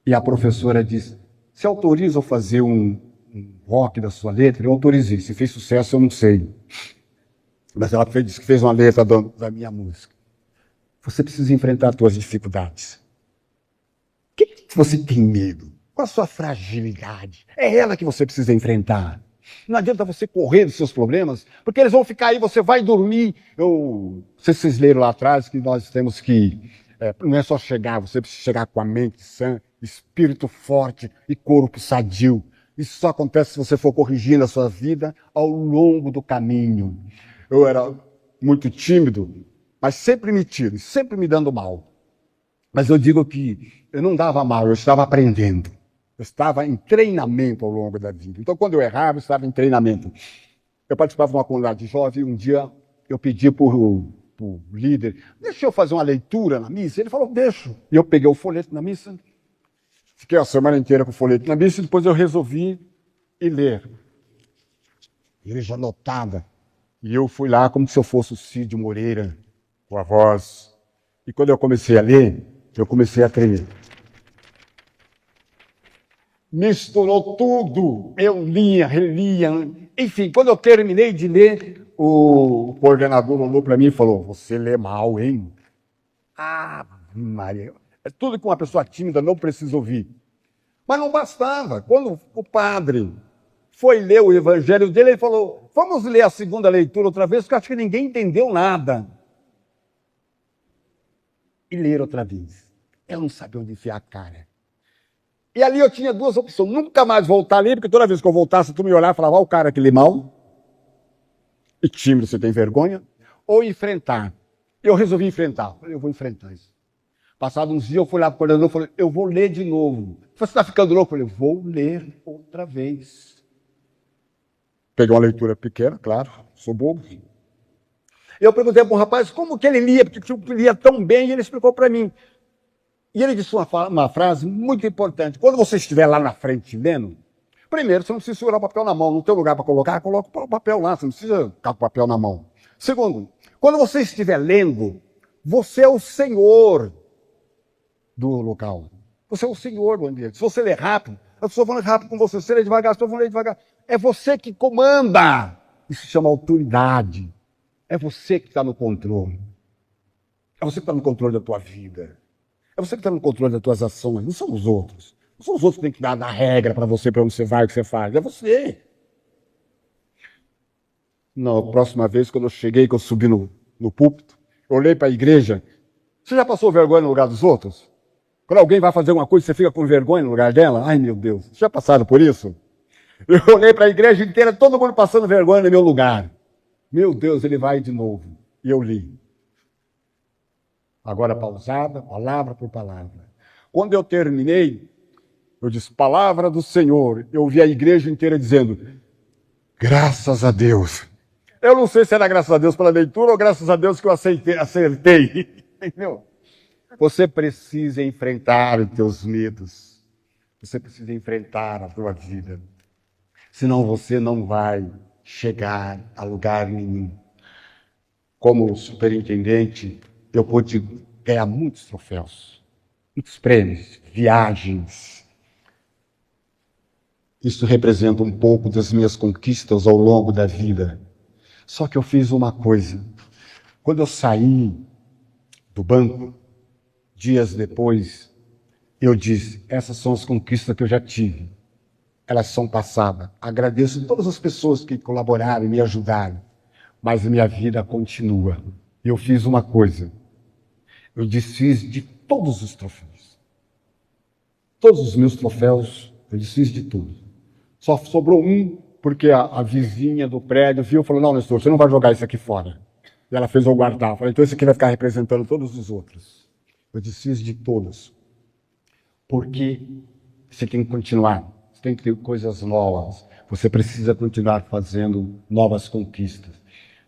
E a professora disse, você autoriza eu fazer um rock da sua letra? Eu autorizei. Se fez sucesso, eu não sei. Mas ela disse que fez uma letra da minha música. Você precisa enfrentar as suas dificuldades. O que você tem medo? Qual a sua fragilidade? É ela que você precisa enfrentar. Não adianta você correr dos seus problemas, porque eles vão ficar aí, você vai dormir. Não sei se vocês leram lá atrás que nós temos que... não é só chegar, você precisa chegar com a mente sã, espírito forte e corpo sadio. Isso só acontece se você for corrigindo a sua vida ao longo do caminho. Eu era muito tímido, mas sempre metido, sempre me dando mal. Mas eu digo que eu não dava mal, eu estava aprendendo. Eu estava em treinamento ao longo da vida. Então, quando eu errava, eu estava em treinamento. Eu participava de uma comunidade jovem, um dia eu pedi para o líder, deixa eu fazer uma leitura na missa. Ele falou, deixa. E eu peguei o folheto na missa, fiquei a semana inteira com o folheto na missa, e depois eu resolvi ir ler. Igreja lotada. E eu fui lá como se eu fosse o Cid Moreira, com a voz. E quando eu comecei a ler, eu comecei a tremer. Misturou tudo. Eu lia, relia. Enfim, quando eu terminei de ler, o coordenador olhou para mim e falou, você lê mal, hein? Ah, Maria. É tudo que uma pessoa tímida não precisa ouvir. Mas não bastava. Quando o padre foi ler o evangelho dele, ele falou, vamos ler a segunda leitura outra vez, porque acho que ninguém entendeu nada. E ler outra vez. Eu não sabia onde enfiar a cara. E ali eu tinha 2 opções. Nunca mais voltar ali, porque toda vez que eu voltasse, tu me olhava e falava, ó, o cara que lê mal. E tímido, você tem vergonha. Ou enfrentar. Eu resolvi enfrentar. Falei, eu vou enfrentar isso. Passado uns dias, eu fui lá para o coordenador e falei, eu vou ler de novo. Você está ficando louco? Eu falei, vou ler outra vez. Peguei uma leitura pequena, claro, sou bobo. Eu perguntei para o rapaz como que ele lia, porque ele lia tão bem, e ele explicou para mim. E ele disse uma frase muito importante. Quando você estiver lá na frente lendo, primeiro, você não precisa segurar o papel na mão. Não tem lugar para colocar, coloca o papel lá. Você não precisa ficar com o papel na mão. Segundo, quando você estiver lendo, você é o senhor do local. Você é o senhor do ambiente. Se você ler rápido, as pessoas vão ler rápido com você. Se você ler devagar, as pessoas vão ler devagar. É você que comanda. Isso se chama autoridade. É você que está no controle. É você que está no controle da tua vida. É você que está no controle das tuas ações, não são os outros. Não são os outros que têm que dar regra para você, para onde você vai, o que você faz. É você. Na próxima vez, quando eu cheguei, que eu subi no púlpito, eu olhei para a igreja. Você já passou vergonha no lugar dos outros? Quando alguém vai fazer uma coisa, você fica com vergonha no lugar dela? Ai, meu Deus. Vocês já passaram por isso? Eu olhei para a igreja inteira, todo mundo passando vergonha no meu lugar. Meu Deus, ele vai de novo. E eu li. Agora pausada, palavra por palavra. Quando eu terminei, eu disse, palavra do Senhor. Eu vi a igreja inteira dizendo, graças a Deus. Eu não sei se era graças a Deus pela leitura ou graças a Deus que eu acertei. Entendeu? Você precisa enfrentar os teus medos. Você precisa enfrentar a tua vida. Senão você não vai chegar a lugar nenhum. Como superintendente, eu pude ganhar muitos troféus, muitos prêmios, viagens. Isso representa um pouco das minhas conquistas ao longo da vida. Só que eu fiz uma coisa. Quando eu saí do banco, dias depois, eu disse, essas são as conquistas que eu já tive. Elas são passadas. Agradeço todas as pessoas que colaboraram e me ajudaram. Mas a minha vida continua. Eu fiz uma coisa. Eu desfiz de todos os troféus. Todos os meus troféus, eu desfiz de tudo. Só sobrou um, porque a vizinha do prédio viu e falou, não, Nestor, você não vai jogar isso aqui fora. E ela fez eu guardar. Eu falei, então esse aqui vai ficar representando todos os outros. Eu desfiz de todos. Porque você tem que continuar. Você tem que ter coisas novas. Você precisa continuar fazendo novas conquistas.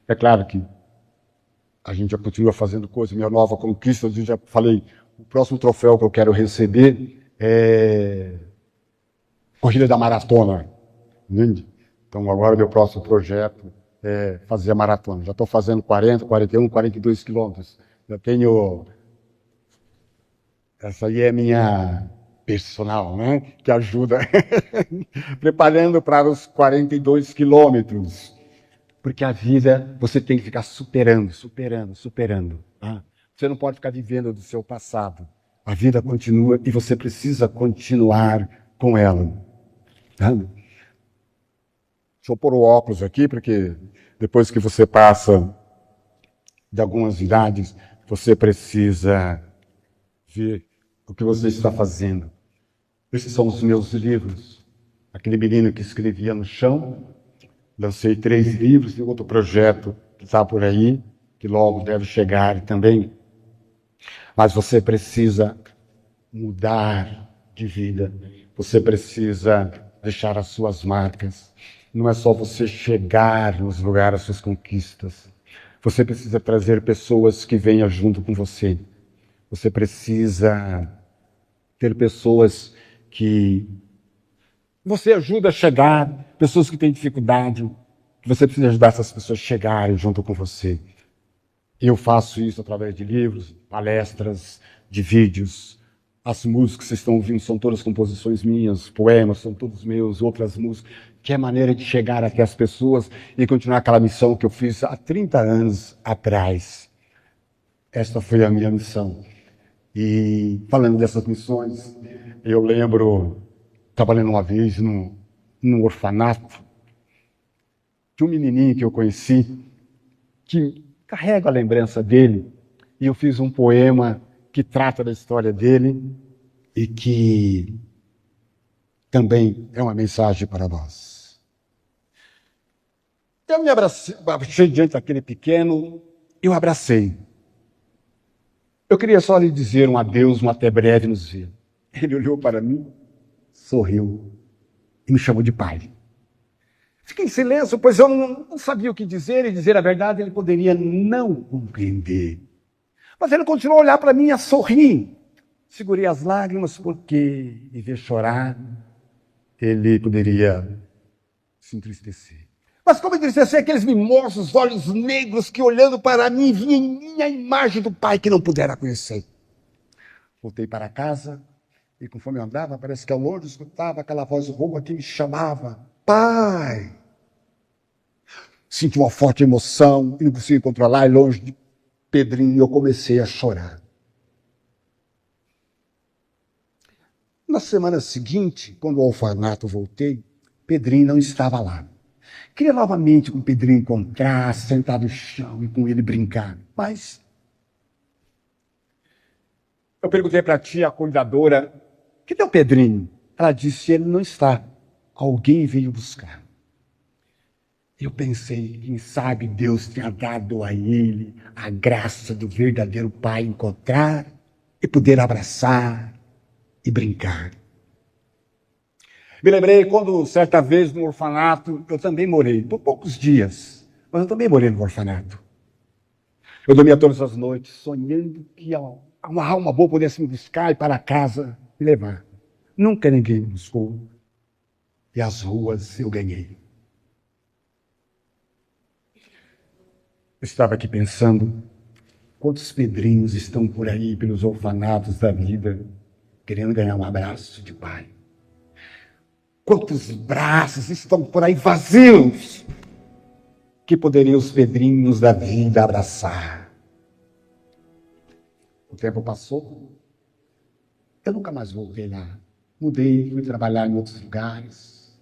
É claro que a gente já continua fazendo coisas. Minha nova conquista, eu já falei, o próximo troféu que eu quero receber é corrida da maratona. Entende? Então agora meu próximo projeto é fazer a maratona. Já estou fazendo 40, 41, 42 quilômetros. Já tenho... Essa aí é minha personal, né? Que ajuda. Preparando para os 42 quilômetros. Porque a vida, você tem que ficar superando. Tá? Você não pode ficar vivendo do seu passado. A vida continua e você precisa continuar com ela. Tá? Deixa eu pôr o óculos aqui, porque depois que você passa de algumas idades, você precisa ver o que você está fazendo. Esses são os meus livros. Aquele menino que escrevia no chão. Lancei 3 livros e outro projeto que está por aí, que logo deve chegar também. Mas você precisa mudar de vida. Você precisa deixar as suas marcas. Não é só você chegar nos lugares, as suas conquistas. Você precisa trazer pessoas que venham junto com você. Você precisa ter pessoas que você ajuda a chegar, pessoas que têm dificuldade. Você precisa ajudar essas pessoas a chegarem junto com você. Eu faço isso através de livros, palestras, de vídeos. As músicas que vocês estão ouvindo são todas composições minhas, poemas são todos meus, outras músicas. Que é maneira de chegar até as pessoas e continuar aquela missão que eu fiz há 30 anos atrás. Esta foi a minha missão. E falando dessas missões, eu lembro, trabalhando uma vez num orfanato, de um menininho que eu conheci, que carrego a lembrança dele, e eu fiz um poema que trata da história dele e que também é uma mensagem para nós. Eu me abracei diante daquele pequeno, eu abracei. Eu queria só lhe dizer um adeus, um até breve nos ver. Ele olhou para mim, sorriu e me chamou de pai. Fiquei em silêncio, pois eu não sabia o que dizer, e dizer a verdade ele poderia não compreender. Mas ele continuou a olhar para mim e a sorrir. Segurei as lágrimas porque, em ver chorar, ele poderia se entristecer. Mas como entristecer aqueles mimosos olhos negros que, olhando para mim, vinha em mim a imagem do pai que não pudera conhecer. Voltei para casa e, conforme eu andava, parece que ao longe escutava aquela voz rouca que me chamava. Pai! Senti uma forte emoção e não consegui controlar, e longe de Pedrinho eu comecei a chorar. Na semana seguinte, quando ao orfanato voltei, Pedrinho não estava lá. Queria novamente com o Pedrinho encontrar, sentar no chão e com ele brincar. Mas eu perguntei para a tia, a cuidadora, cadê o Pedrinho? Ela disse, ele não está. Alguém veio buscar. Eu pensei, quem sabe Deus tenha dado a ele a graça do verdadeiro pai encontrar e poder abraçar e brincar. Me lembrei quando, certa vez, no orfanato, eu também morei, por poucos dias, mas eu também morei no orfanato. Eu dormia todas as noites sonhando que uma alma boa pudesse me buscar e para casa me levar. Nunca ninguém me buscou. E as ruas eu ganhei. Eu estava aqui pensando, quantos pedrinhos estão por aí pelos orfanatos da vida, querendo ganhar um abraço de pai? Quantos braços estão por aí vazios, que poderiam os pedrinhos da vida abraçar? O tempo passou, eu nunca mais voltei lá. Mudei, fui trabalhar em outros lugares.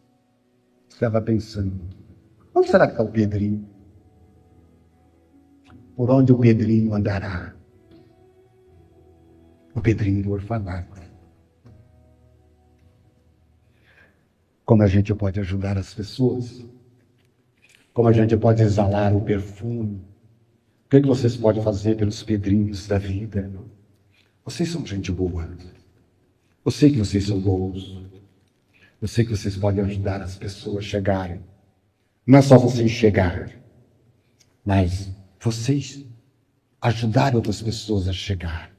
Estava pensando, onde será que está o Pedrinho? Por onde o Pedrinho andará? O Pedrinho do orfanato. Como a gente pode ajudar as pessoas? Como a gente pode exalar o perfume? O que vocês podem fazer pelos pedrinhos da vida? Vocês são gente boa. Eu sei que vocês são bons. Eu sei que vocês podem ajudar as pessoas a chegarem. Não é só vocês chegar, mas vocês ajudarem outras pessoas a chegar.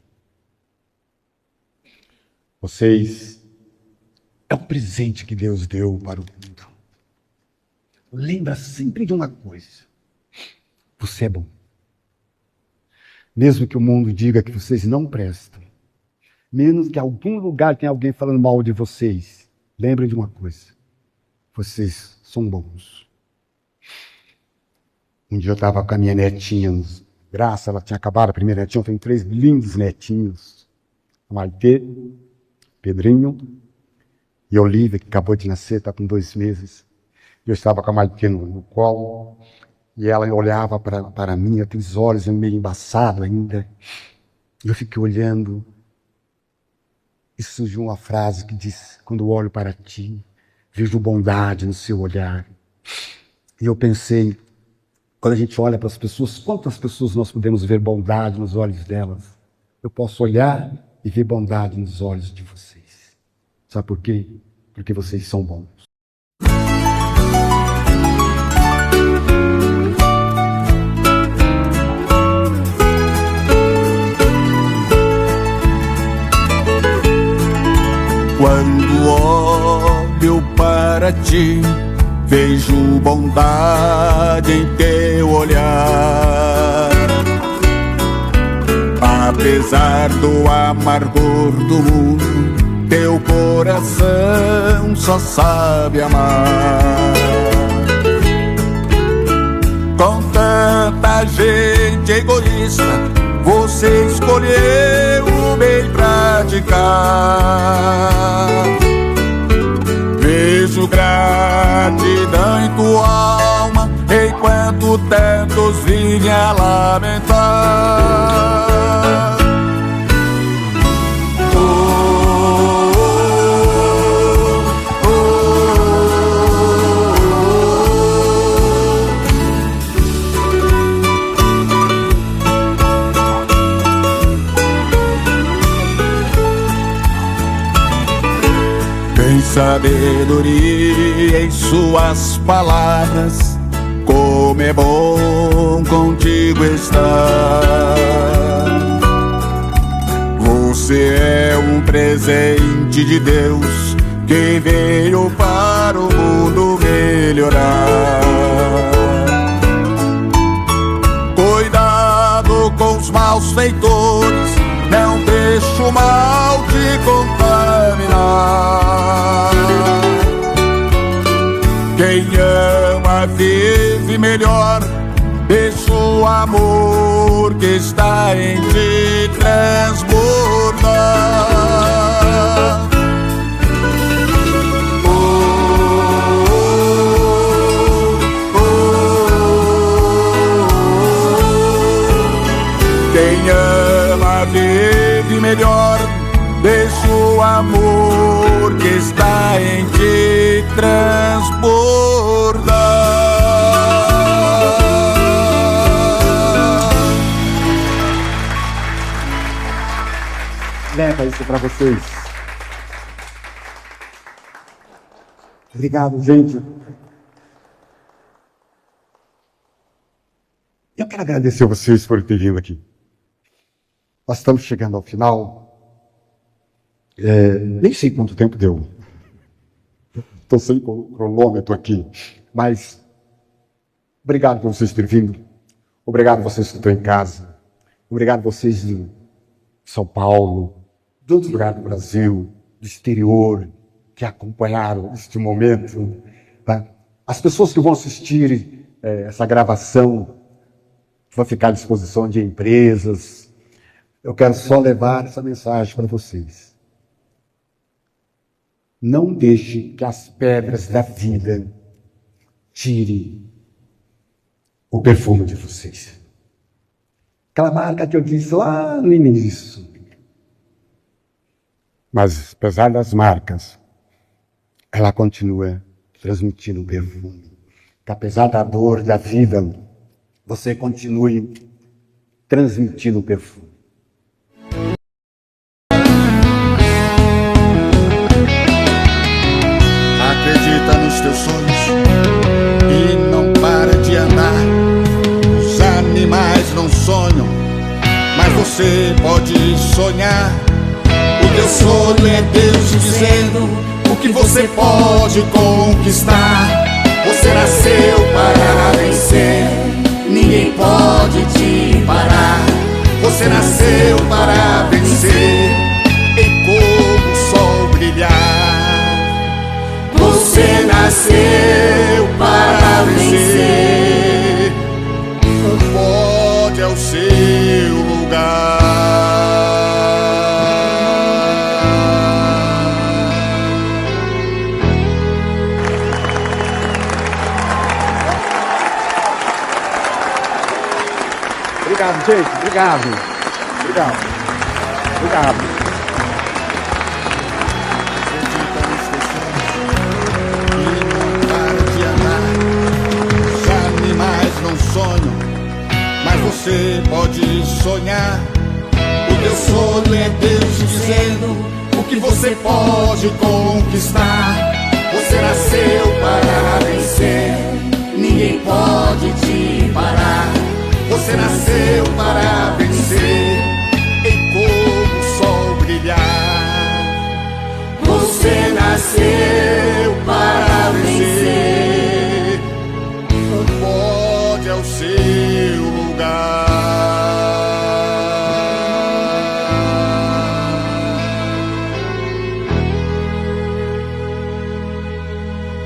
Vocês é um presente que Deus deu para o mundo. Lembra sempre de uma coisa. Você é bom. Mesmo que o mundo diga que vocês não prestam, menos que em algum lugar tenha alguém falando mal de vocês, lembrem de uma coisa. Vocês são bons. Um dia eu estava com a minha netinha, Graça, ela tinha acabado, a primeira netinha, eu tenho 3 lindos netinhos. A Maitê, Pedrinho e a Olivia, que acabou de nascer, está com 2 meses. Eu estava com a Maitê no colo, e ela olhava para mim, aqueles olhos meio embaçados ainda. E eu fiquei olhando, e surgiu uma frase que diz, quando olho para ti, vejo bondade no seu olhar. E eu pensei, quando a gente olha para as pessoas, quantas pessoas nós podemos ver bondade nos olhos delas? Eu posso olhar e ver bondade nos olhos de vocês. Sabe por quê? Porque vocês são bons. Quando olho para ti, vejo bondade em teu olhar. Apesar do amargor do mundo, teu coração só sabe amar. Com tanta gente egoísta, você escolheu o bem praticar. Vejo gratidão em tua alma, enquanto tantos vivem a lamentar. Tem sabedoria em suas palavras, como é bom contigo estar. Você é um presente de Deus que veio para o mundo melhorar. Cuidado com os maus feitores, não deixa o mal te contaminar. Quem ama vive melhor, deixa o amor que está em ti transbordar. Quem ama vive melhor, deixa o amor que está em ti transbordar. Leva isso para vocês. Obrigado, gente. Eu quero agradecer a vocês por terem vindo aqui. Nós estamos chegando ao final. Nem sei quanto tempo deu. Estou sem cronômetro aqui. Mas obrigado por vocês terem vindo. Obrigado a vocês que estão em casa. Obrigado a vocês de São Paulo, de outros lugares do Brasil, do exterior, que acompanharam este momento. Tá? As pessoas que vão assistir essa gravação, que vai ficar à disposição de empresas, eu quero só levar essa mensagem para vocês. Não deixe que as pedras da vida tirem o perfume de vocês. Aquela marca que eu disse lá no início. Mas, apesar das marcas, ela continua transmitindo o perfume. Que apesar da dor da vida, você continue transmitindo o perfume. Acredita nos teus sonhos e não para de andar. Os animais não sonham, mas você pode sonhar. O teu sonho é Deus dizendo o que você pode conquistar. Você nasceu para vencer, ninguém pode te parar. Você nasceu para vencer e como o sol brilhar. Você nasceu para vencer, o pódio é o seu lugar. Obrigado, gente. Obrigado. Obrigado. Obrigado. Mas você pode sonhar. O teu sonho é Deus dizendo o que você pode conquistar. Você nasceu para vencer, ninguém pode te